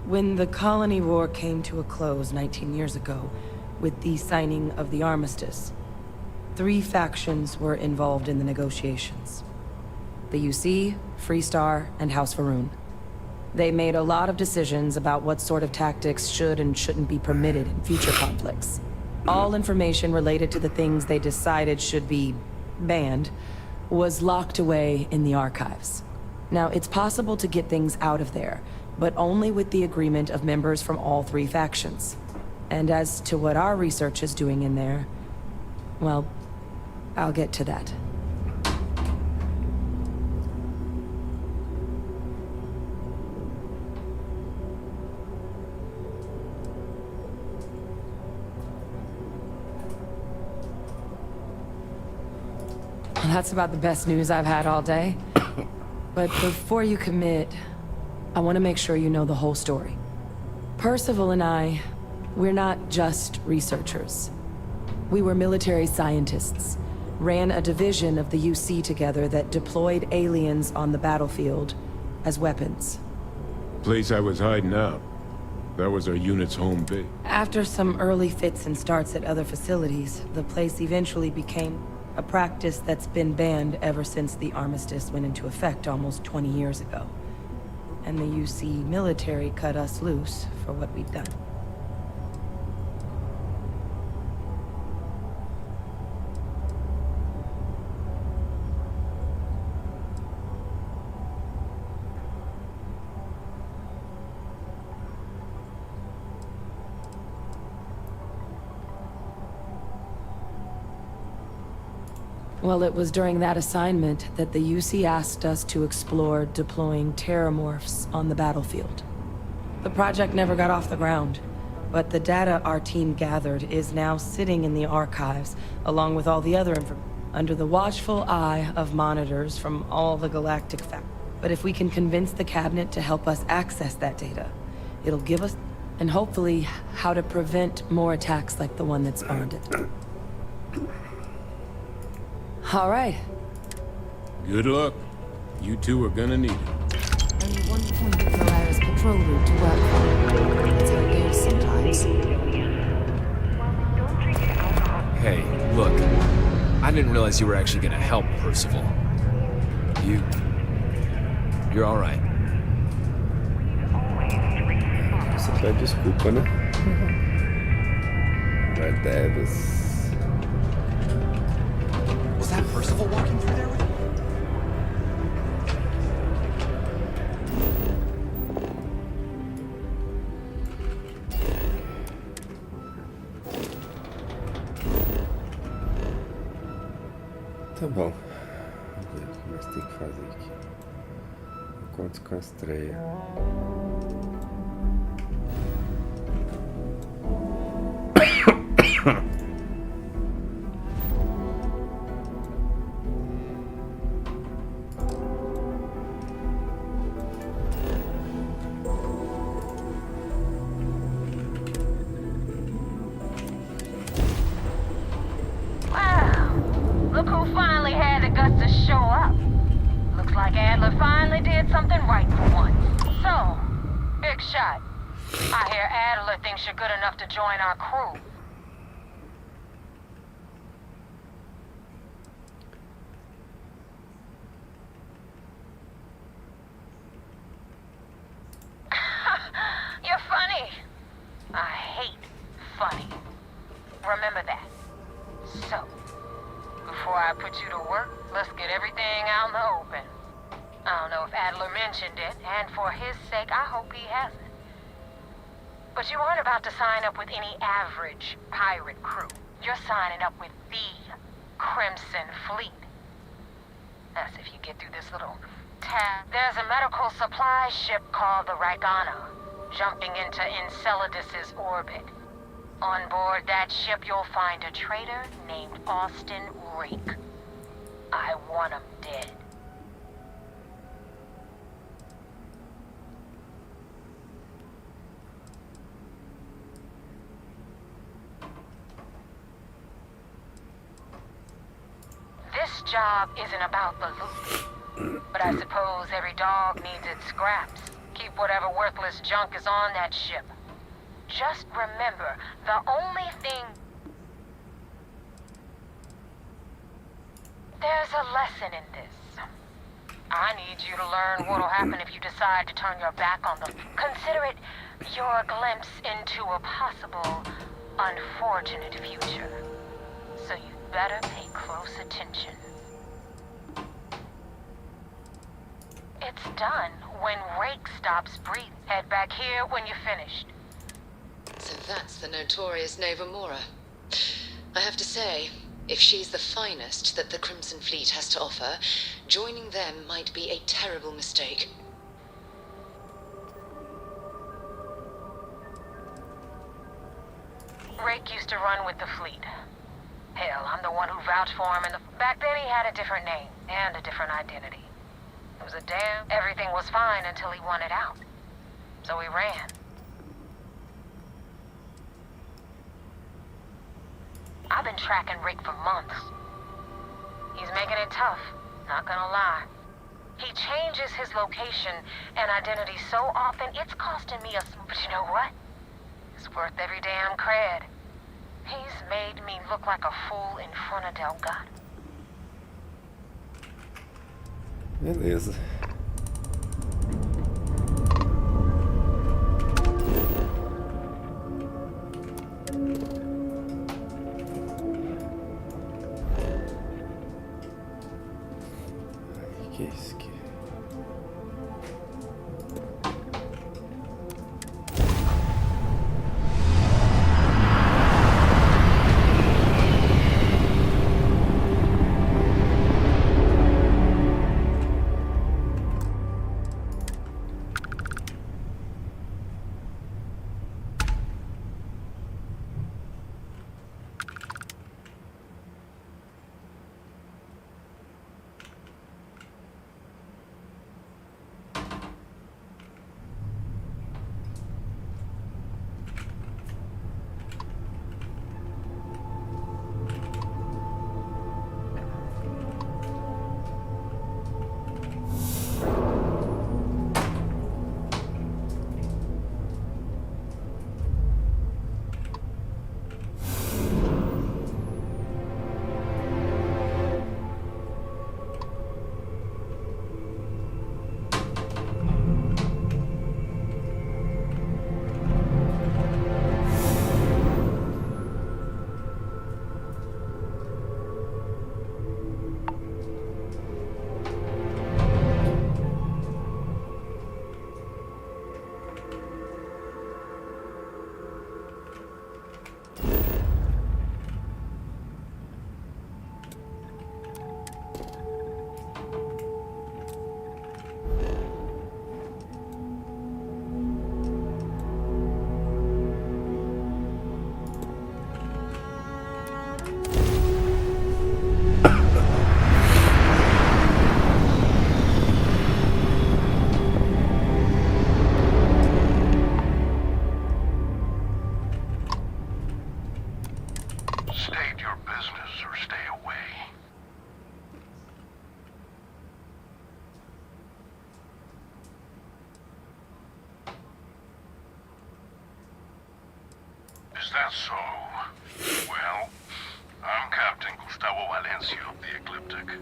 Speaker 17: when the colony war came to a close 19 years ago, with the signing of the armistice, 3 factions were involved in the negotiations. The UC, Freestar, and House Varun. They made a lot of decisions about what sort of tactics should and shouldn't be permitted in future conflicts. All information related to the things they decided should be banned was locked away in the archives. Now, it's possible to get things out of there, but only with the agreement of members from all 3 factions. And as to what our research is doing in there, well, I'll get to that. Well, that's about the best news I've had all day. But before you commit, I want to make sure you know the whole story. Percival and I, we're not just researchers. We were military scientists, ran a division of the UC together that deployed aliens on the battlefield as weapons.
Speaker 16: Place I was hiding out. That was our unit's home base.
Speaker 17: After some early fits and starts at other facilities, the place eventually became a practice that's been banned ever since the armistice went into effect almost 20 years ago. And the UC military cut us loose for what we'd done. Well, it was during that assignment that the UC asked us to explore deploying terramorphs on the battlefield. The project never got off the ground, but the data our team gathered is now sitting in the archives, along with all the other under the watchful eye of monitors from all the galactic But if we can convince the cabinet to help us access that data, it'll give us, and hopefully, how to prevent more attacks like the one that spawned it. All right.
Speaker 16: Good luck. You two are gonna need it.
Speaker 4: Only one point of Moira's patrol route to work from. That's how it goes sometimes.
Speaker 18: Hey, look. I didn't realize you were actually gonna help Percival. You're alright.
Speaker 5: Você pede desculpa, né? Red Devils.
Speaker 18: Was that Percival walking through there with you?
Speaker 5: Tá bom. Vamos ver o que mais tem que fazer aqui. Encontros com a estreia.
Speaker 3: Look who finally had the guts to show up. Looks like Adler finally did something right for once. So, big shot. I hear Adler thinks you're good enough to join our crew. You're funny. I hate funny. Remember that. So, before I put you to work, let's get everything out in the open. I don't know if Adler mentioned it, and for his sake, I hope he hasn't. But you aren't about to sign up with any average pirate crew. You're signing up with the Crimson Fleet. That's if you get through this little tab. There's a medical supply ship called the Ragana, jumping into Enceladus's orbit. On board that ship, you'll find a traitor named Austin Rake. I want him dead. This job isn't about the loot, but I suppose every dog needs its scraps. Keep whatever worthless junk is on that ship. Just remember, the only thing... There's a lesson in this. I need you to learn what'll happen if you decide to turn your back on them. Consider it your glimpse into a possible, unfortunate future. So you better pay close attention. It's done when Rake stops breathing. Head back here when you're finished.
Speaker 4: So that's the notorious Nova Mora. I have to say, if she's the finest that the Crimson Fleet has to offer, joining them might be a terrible mistake.
Speaker 3: Rake used to run with the fleet. Hell, I'm the one who vouched for him back then he had a different name and a different identity. It was a damn... Everything was fine until he wanted out. So he ran. I've been tracking Rick for months. He's making it tough, not gonna lie. He changes his location and identity so often, it's costing me a... But you know what? It's worth every damn cred. He's made me look like a fool in front of Delgado.
Speaker 5: Beleza. Que é isso aqui?
Speaker 19: that so? Well, I'm Captain Gustavo Valencia of the Ecliptic.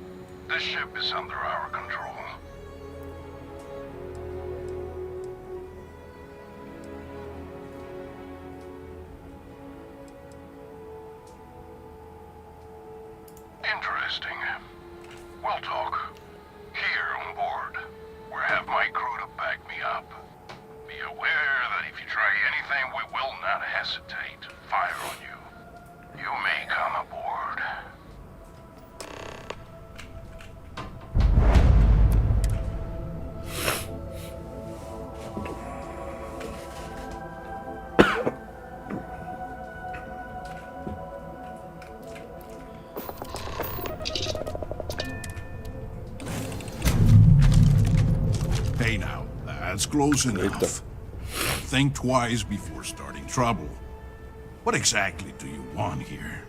Speaker 19: This ship is under our control. Interesting. We'll talk. Here on board, where I have my crew to back me up. Be aware that if you try anything, we will not hesitate to fire on you. You may come aboard.
Speaker 20: Hey now, that's close enough. Think twice before starting trouble. What exactly do you want here?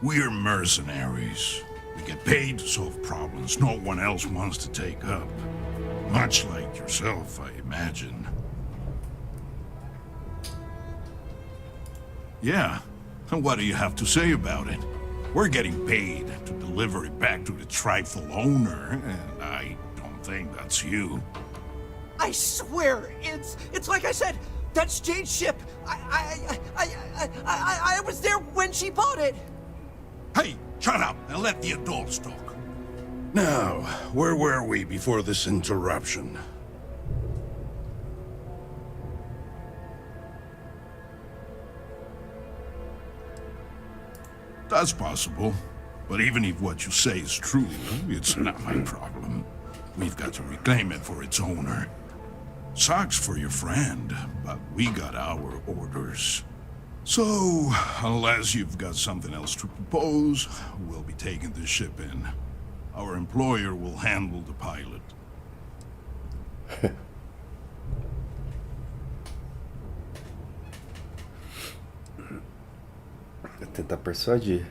Speaker 20: We're mercenaries. We get paid to solve problems no one else wants to take up. Much like yourself, I imagine. Yeah, and what do you have to say about it? We're getting paid to deliver it back to the trifle owner, and I don't think that's you.
Speaker 21: I swear, it's like I said, that's Jade's ship. I was there when she bought it.
Speaker 20: Hey, shut up and let the adults talk. Now, where were we before this interruption? That's possible. But even if what you say is true, it's not my problem. We've got to reclaim it for its owner. Sucks for your friend, but we got our orders. So, unless you've got something else to propose, we'll be taking the ship in. Our employer will handle the pilot.
Speaker 5: Vou tentar persuadir.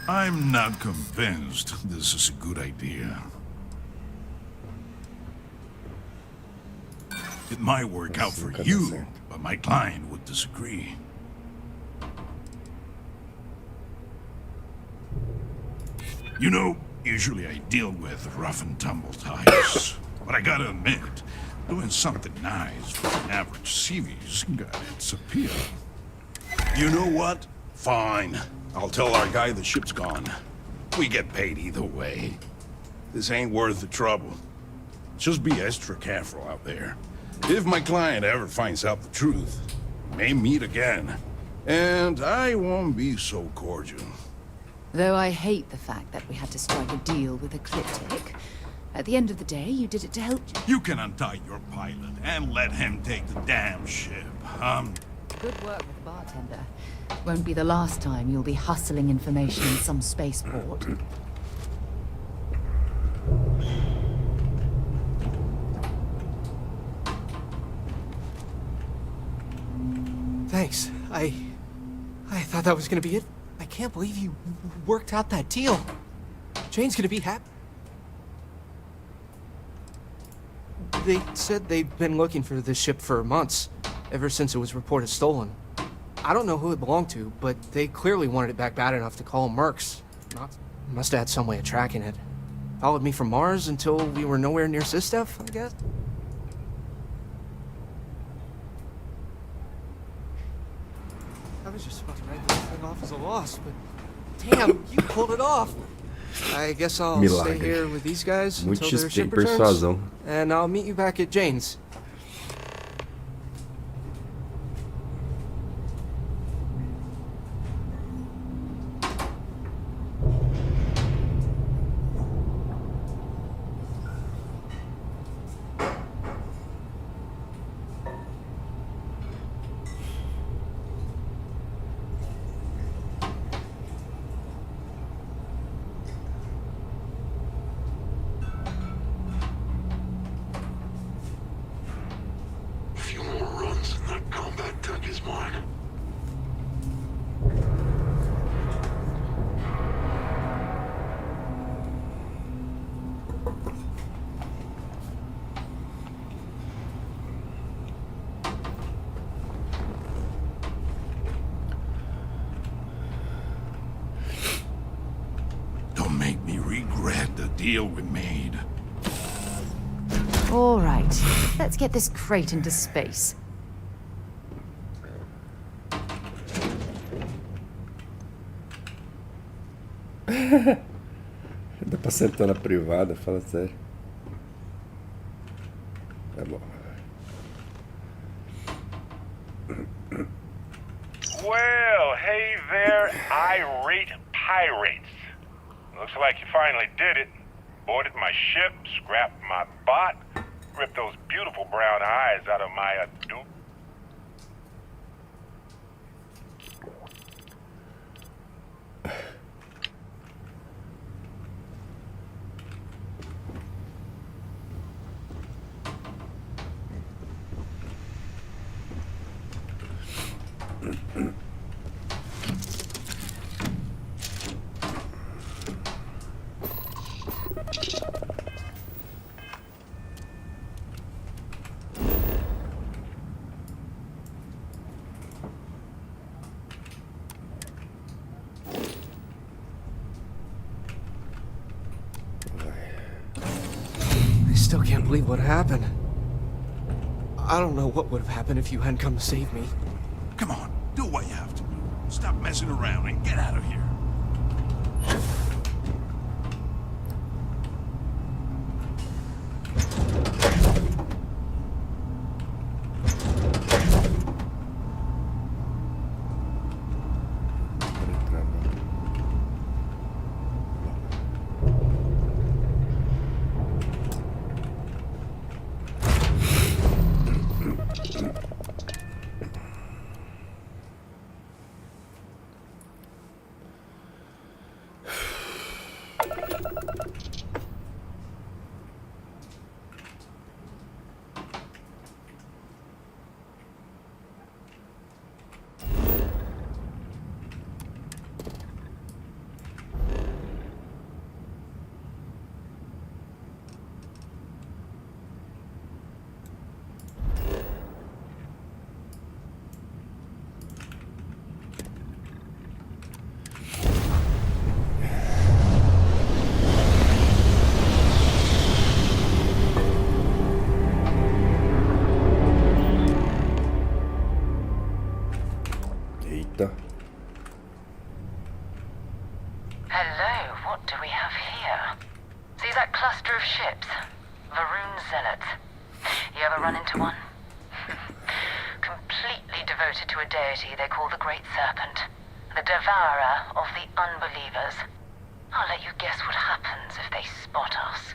Speaker 20: I'm not convinced this is a good idea. It might work out for you, but my client would disagree. You know, usually I deal with rough and tumble types, but I gotta admit, doing something nice for an average CV's got its appeal. You know what? Fine. I'll tell our guy the ship's gone. We get paid either way. This ain't worth the trouble. Just be extra careful out there. If my client ever finds out the truth, we may meet again. And I won't be so cordial.
Speaker 22: Though I hate the fact that we had to strike a deal with Ecliptic, at the end of the day, you did it to help.
Speaker 20: You can untie your pilot and let him take the damn ship.
Speaker 22: Good work with the bartender. Won't be the last time you'll be hustling information in some spaceport.
Speaker 21: Thanks. I thought that was gonna be it. I can't believe you worked out that deal. Jane's gonna be happy. They said they've been looking for this ship for months, ever since it was reported stolen. I don't know who it belonged to, but they clearly wanted it back bad enough to call them mercs. Must have had some way of tracking it. Followed me from Mars until we were nowhere near Sistef, I guess. I was just about to write this thing off as a loss, but damn, you pulled it off. I guess I'll
Speaker 5: Milagre.
Speaker 21: stay here with these guys
Speaker 5: Muito
Speaker 21: until their
Speaker 5: XP
Speaker 21: ship
Speaker 5: em
Speaker 21: returns,
Speaker 5: persuasão.
Speaker 21: and I'll meet you back at Jane's.
Speaker 20: deal we made.
Speaker 22: All right, let's get this crate into space.
Speaker 5: Dá pra sentar na privada, fala sério. Tá bom.
Speaker 1: Well, hey there, irate pirates. Looks like you finally did it. Boarded my ship, scrapped my bot, ripped those beautiful brown eyes out of my adult.
Speaker 21: I still can't believe what happened. I don't know what would have happened if you hadn't come to save me.
Speaker 20: Come on, do what you have to do. Stop messing around and get out of here.
Speaker 3: Hello, what do we have here? See that cluster of ships? Varun Zealots. You ever run into one? Completely devoted to a deity they call the Great Serpent. The devourer of the unbelievers. I'll let you guess what happens if they spot us.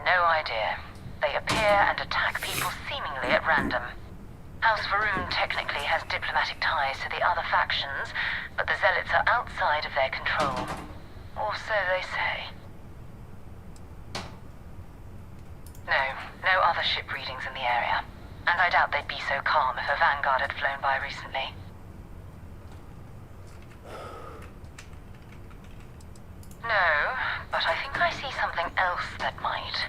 Speaker 3: No idea. They appear and attack people seemingly at random. House Varun technically has diplomatic ties to the other factions, but the Zealots are outside of their control. Or so they say. No other ship readings in the area. And I doubt they'd be so calm if a Vanguard had flown by recently. No, but I think I see something else that might.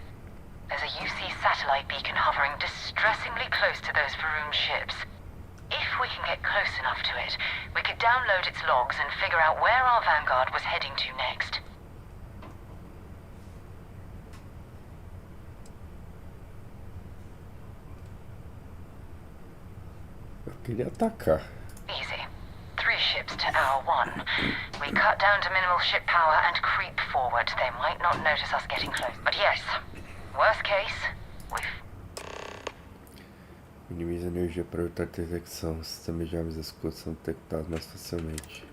Speaker 3: There's a UC satellite beacon hovering distressingly close to those Varun ships. If we can get close enough to it, we could download its logs and figure out where our Vanguard was heading to next.
Speaker 5: Eu queria atacar.
Speaker 3: Easy. 3 ships to our 1. We cut down to minimal ship power and creep forward. They might not notice us getting close. But yes, worst case,
Speaker 5: Minimiza a energia para evitar detecção. Sistemas de armas escutas são detectados mais facilmente.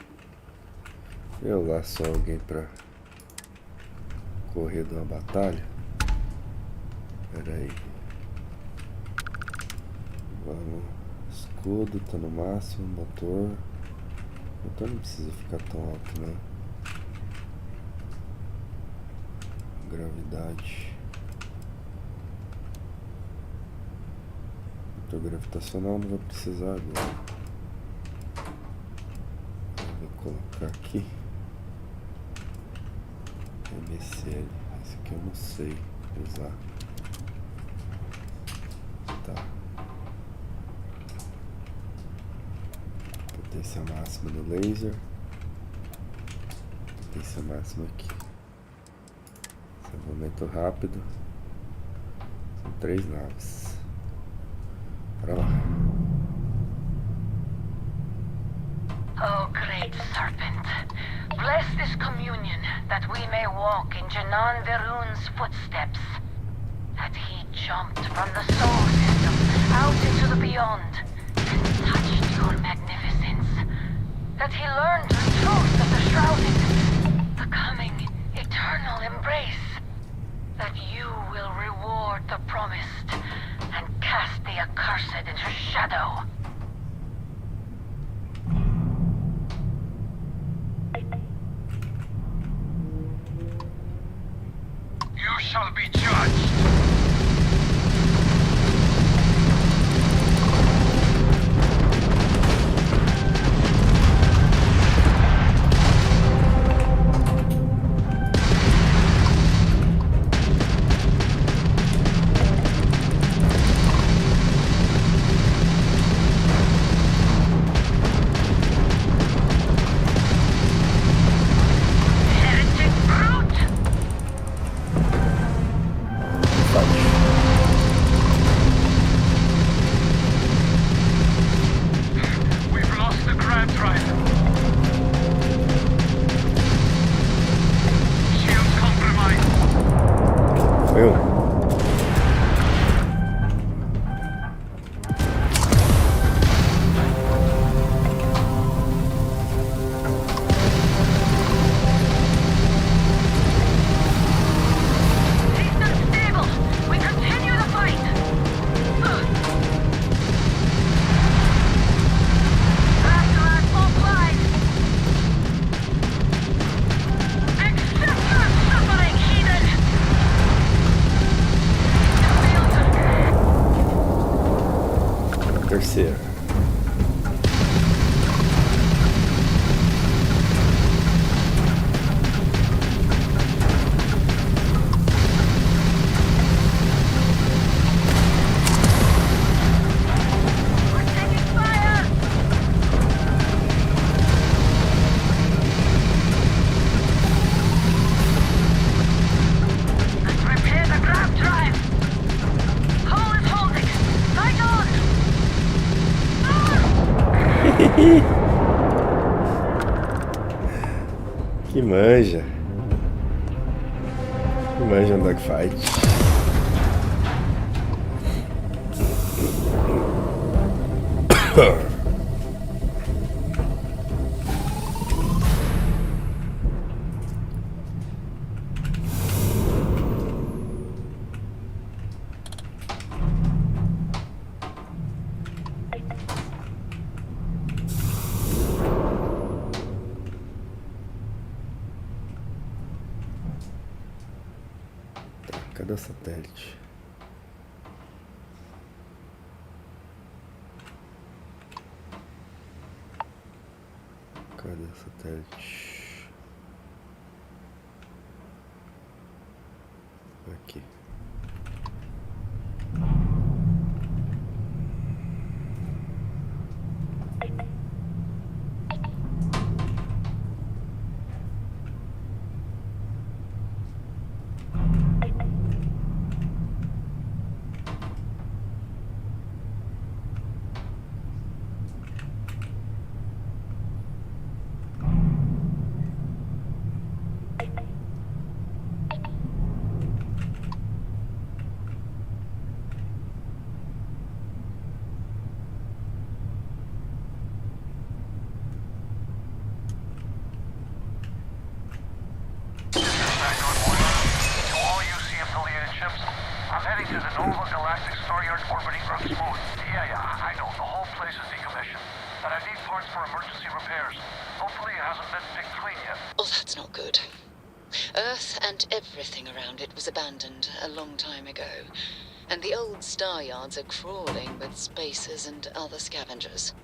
Speaker 5: Eu lá sou alguém para correr de uma batalha. Pera aí. Vamos. Escudo tá no máximo. Motor. Motor não precisa ficar tão alto, né? Gravidade. Motor gravitacional não vai precisar agora. Vou colocar aqui. MSL. Esse aqui eu não sei usar. Tá. Potência máxima do laser. Potência máxima aqui. Salvamento rápido. São 3 naves. Bora lá.
Speaker 3: Oh, great serpent, bless this communion that we may walk in Janan Verun's footsteps. That he jumped from the soul system out into the beyond and touched your magnificence. That he learned the truth of the shrouding, the coming eternal embrace. That you will reward the promised and cast the accursed into shadow.
Speaker 19: You shall be judged.
Speaker 5: Terceira. Que manja. Que manja um dogfight. Cadê o satélite? Cadê o satélite? Aqui.
Speaker 4: Oh, that's not good. Earth and everything around it was abandoned a long time ago, and the old star yards are crawling with spacers and other scavengers.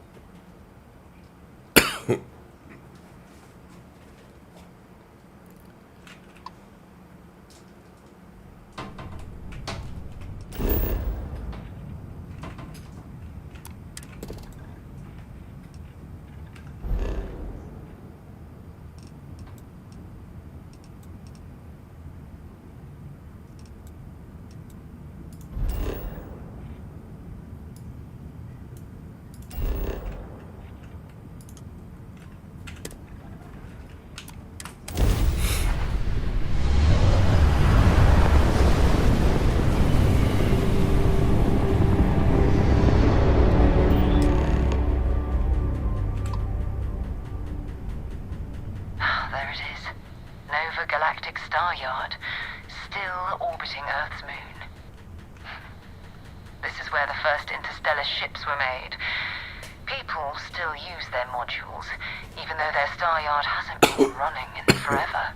Speaker 3: orbiting Earth's moon. This is where the first interstellar ships were made. People still use their modules, even though their star yard hasn't been running in forever.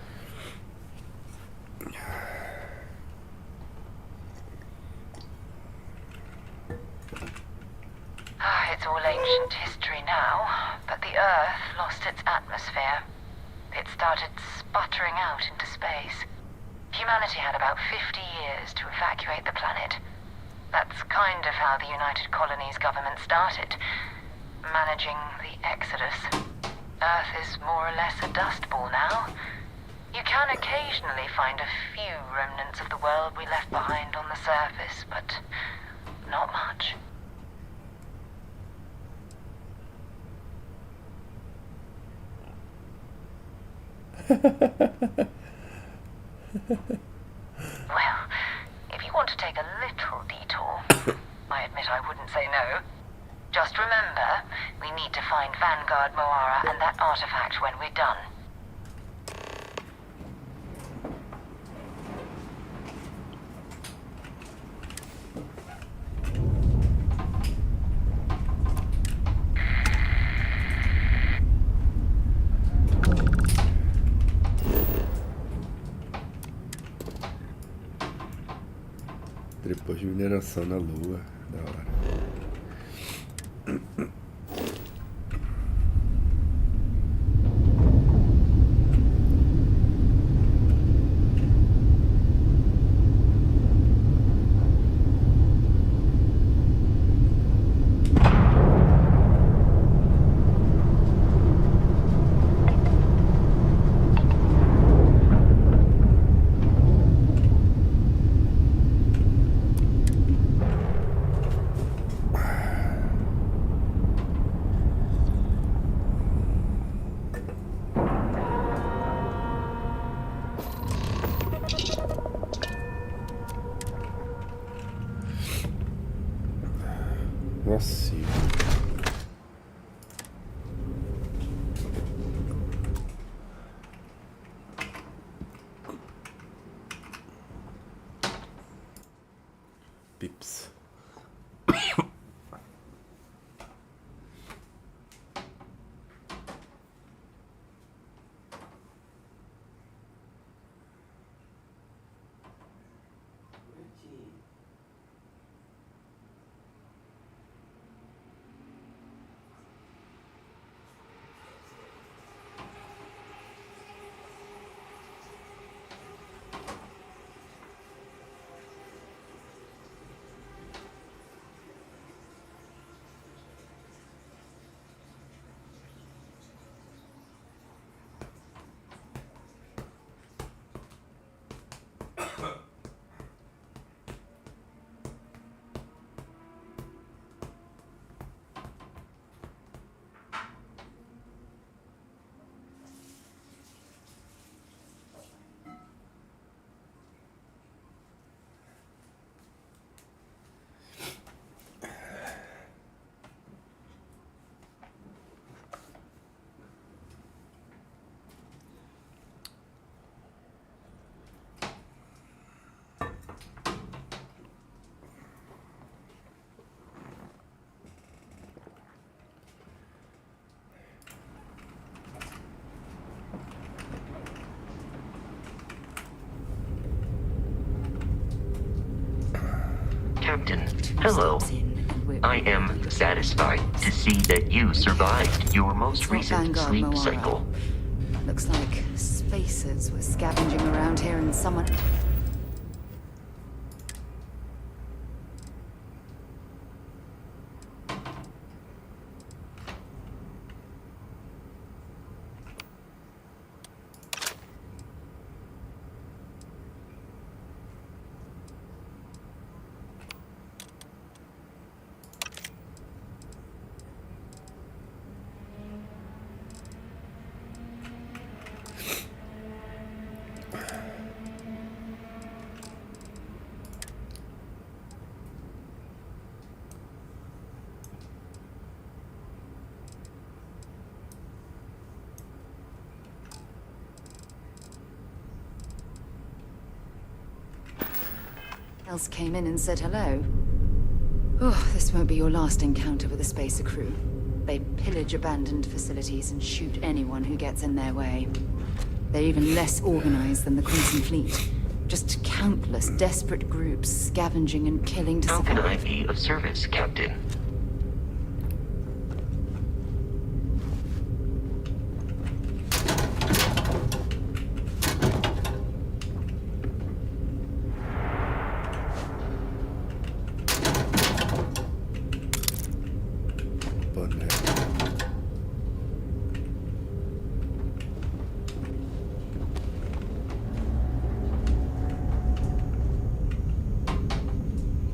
Speaker 3: It's all ancient history now, but the Earth lost its atmosphere. It started sputtering out into space. Humanity had about 50 years to evacuate the planet. That's kind of how the United Colonies government started, managing the exodus. Earth is more or less a dust ball now. You can occasionally find a few remnants of the world we left behind on the surface, but not much. Well, if you want to take a little detour, I admit I wouldn't say no. Just remember, we need to find Vanguard Moara and that artifact when we're done.
Speaker 5: Depois de mineração na Lua, da hora. Nossa. Pips.
Speaker 7: Captain, hello. I am satisfied to see that you survived your most recent sleep cycle.
Speaker 22: Looks like spacers were scavenging around here and someone... else came in and said hello. Oh, this won't be your last encounter with a spacer crew. They pillage abandoned facilities and shoot anyone who gets in their way. They're even less organized than the Crimson Fleet. Just countless desperate groups scavenging and killing to
Speaker 7: How
Speaker 22: survive.
Speaker 7: can I be of service, Captain?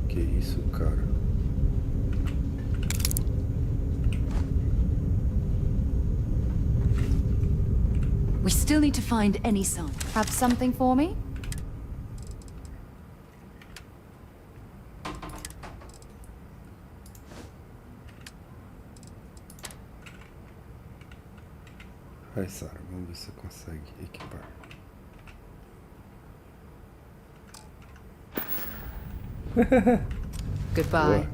Speaker 5: Que isso, cara?
Speaker 22: We still need to find any sign. Have something for me?
Speaker 5: Vai, Sarah, vamos ver se você consegue equipar.
Speaker 22: Goodbye.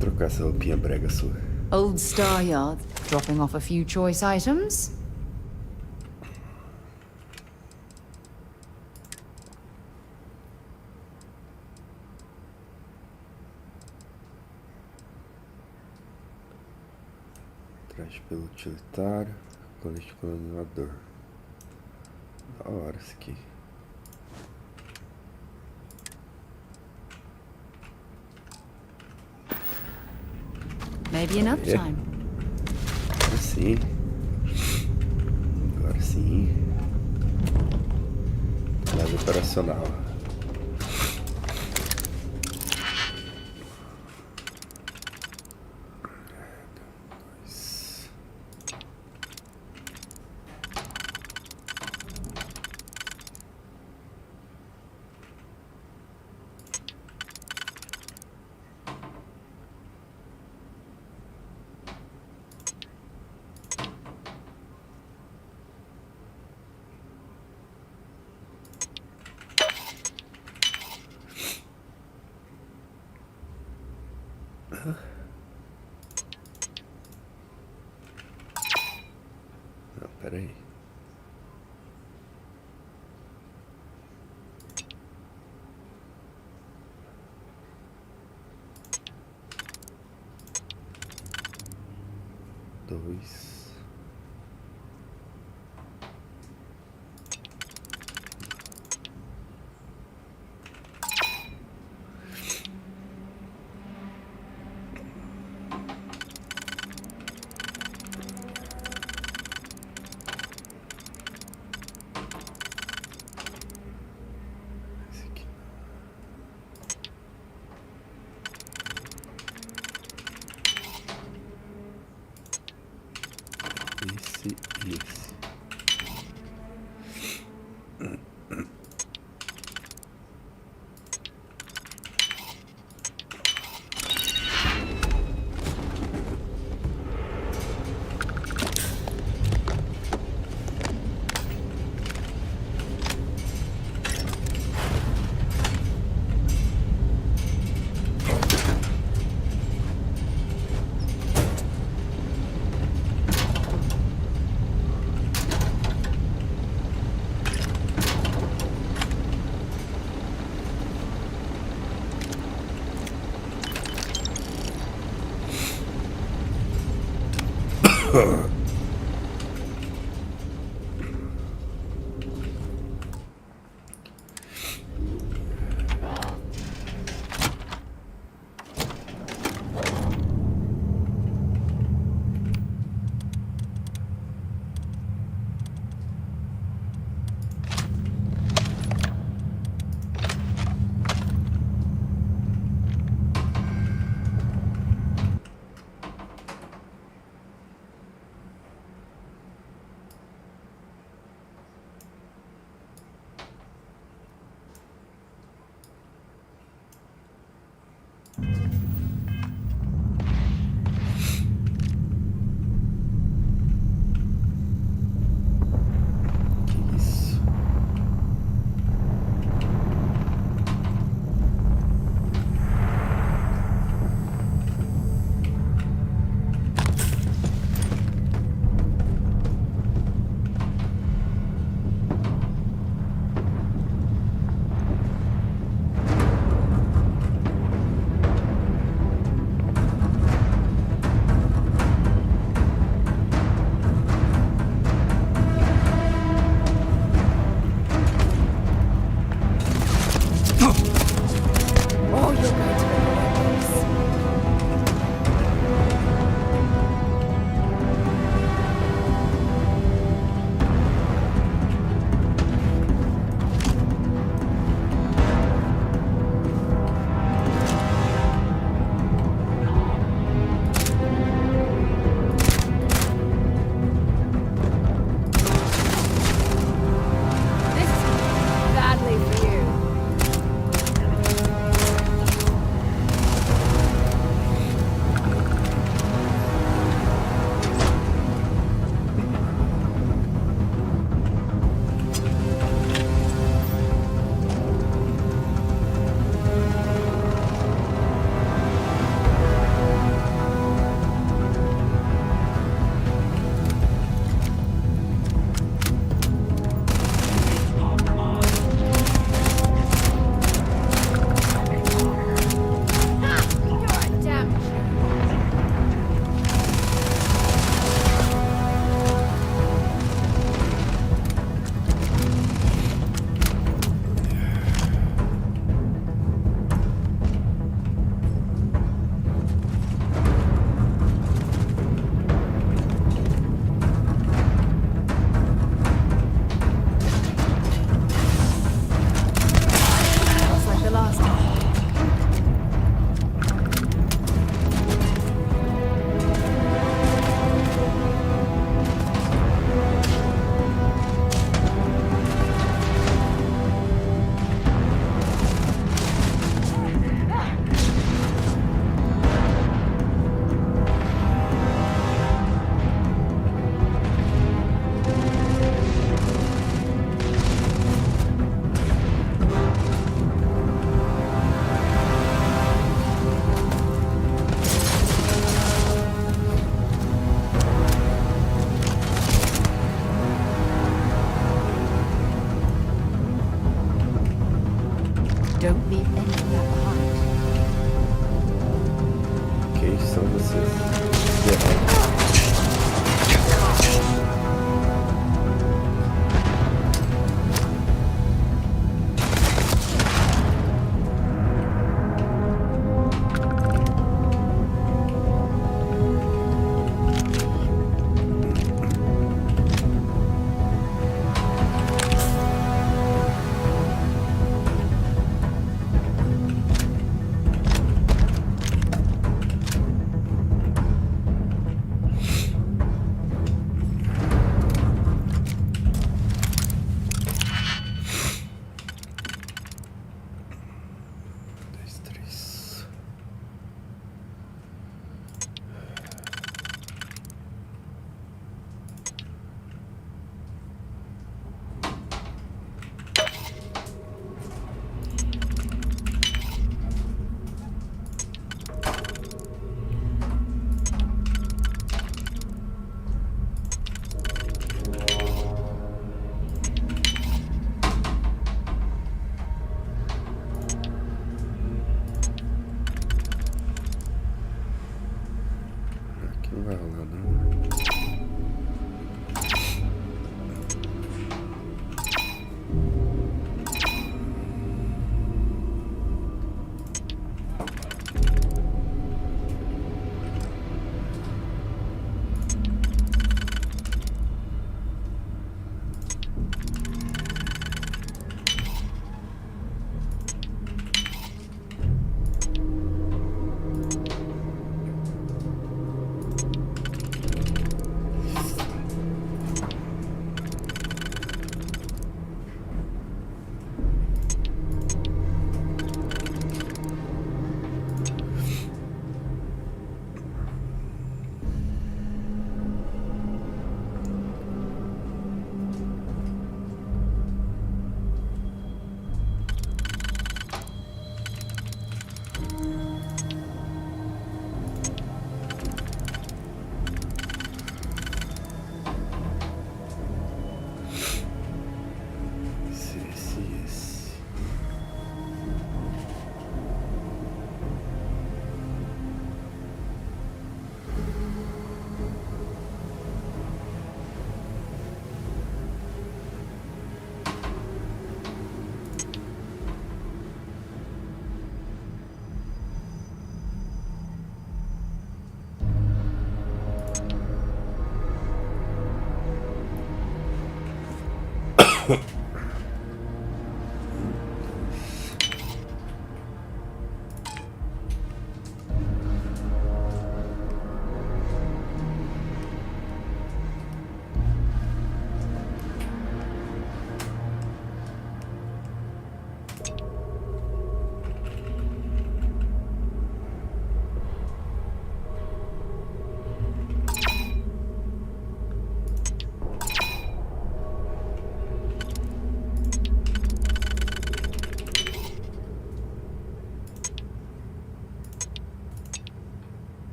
Speaker 5: Trocar essa roupinha brega sua.
Speaker 22: Old Star Yard, dropping off a few choice items.
Speaker 5: Traje pelo utilitário, colete colonizador. Da hora isso aqui.
Speaker 22: Maybe another time.
Speaker 5: Agora sim. Agora sim. Nave operacional. Não, peraí. Dois. Esse e esse.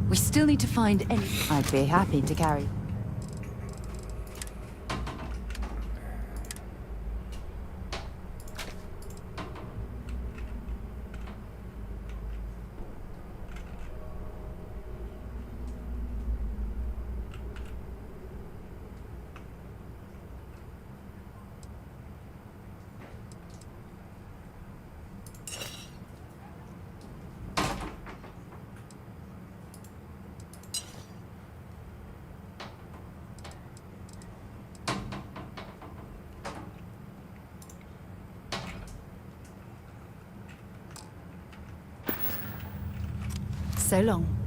Speaker 22: We still need to find any... I'd be happy to carry. So long.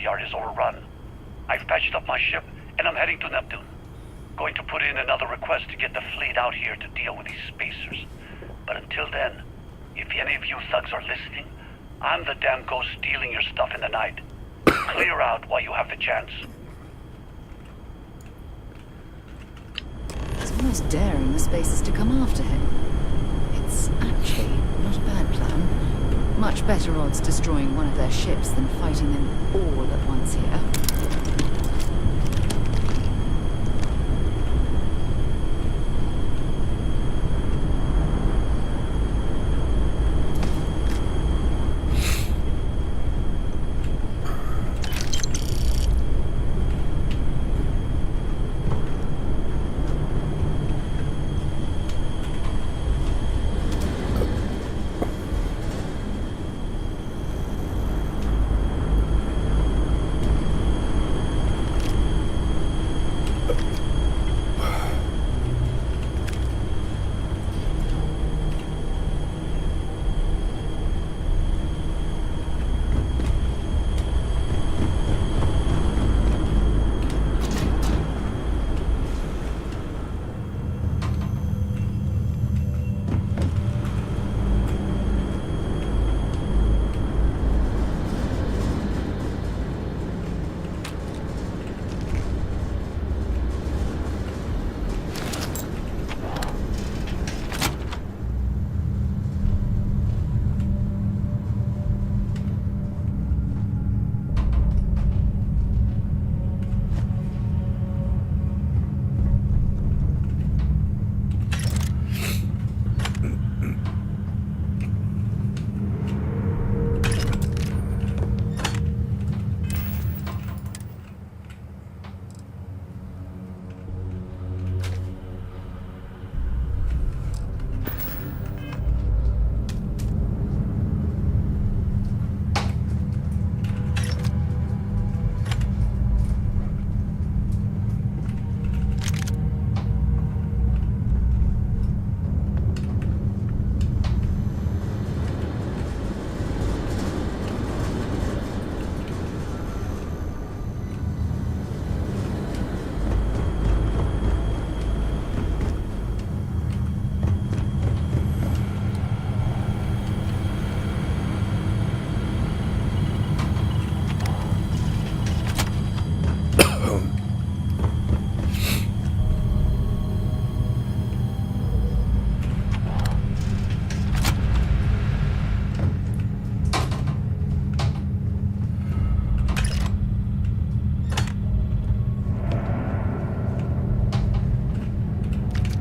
Speaker 2: yard is overrun. I've patched up my ship, and I'm heading to Neptune. Going to put in another request to get the fleet out here to deal with these spacers. But until then, if any of you thugs are listening, I'm the damn ghost stealing your stuff in the night. Clear out while you have the chance.
Speaker 22: It's almost daring the spacers to come after him. It's actually not a bad plan. Much better odds destroying one of their ships than fighting them all at once here.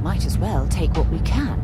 Speaker 22: Might as well take what we can.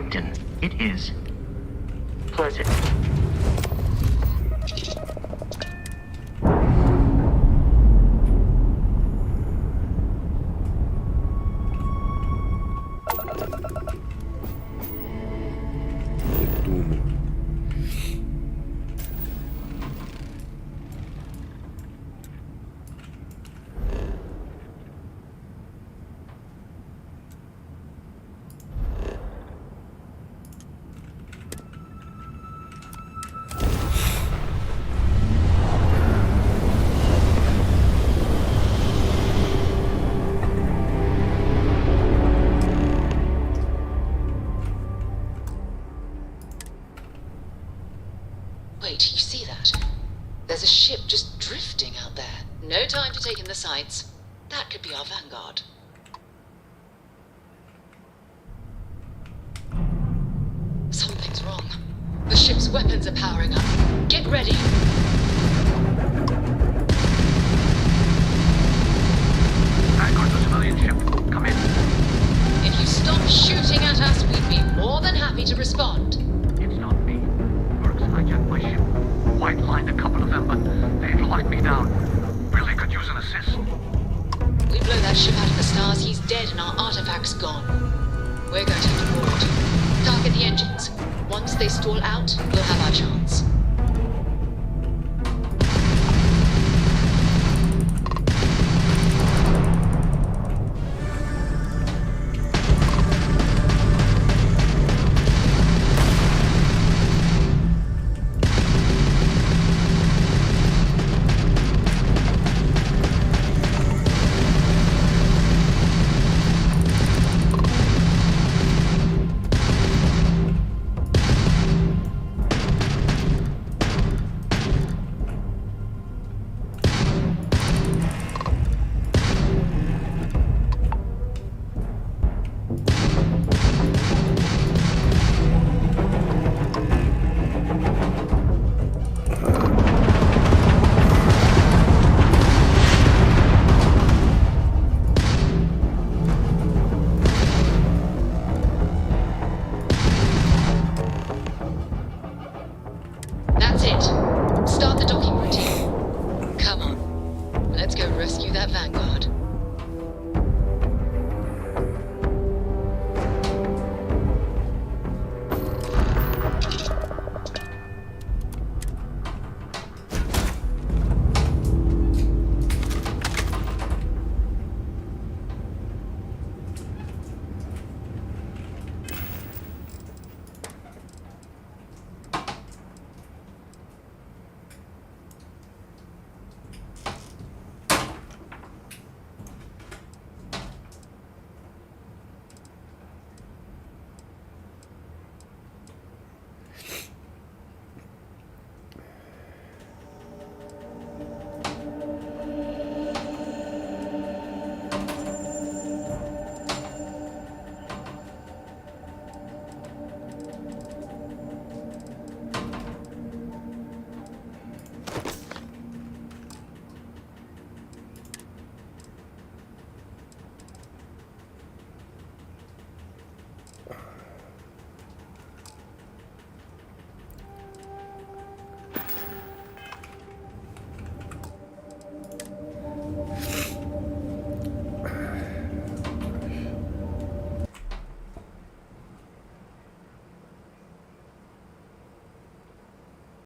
Speaker 7: Captain, it is pleasant.
Speaker 4: Wait, you see that? There's a ship just drifting out there. No time to take in the sights. That could be our vanguard. Something's wrong. The ship's weapons are powering up. Get ready!
Speaker 2: Vanguard to civilian ship. Come in.
Speaker 4: If you stop shooting at us, we'd be more than happy to respond.
Speaker 2: It's not me. Mercs hijacked my ship. White-lined a couple of them, but they've locked me down. Really could use an assist.
Speaker 4: We blow that ship out of the stars, he's dead and our artifact's gone. We're going to have to board. Target the engines. Once they stall out, we'll have our chance.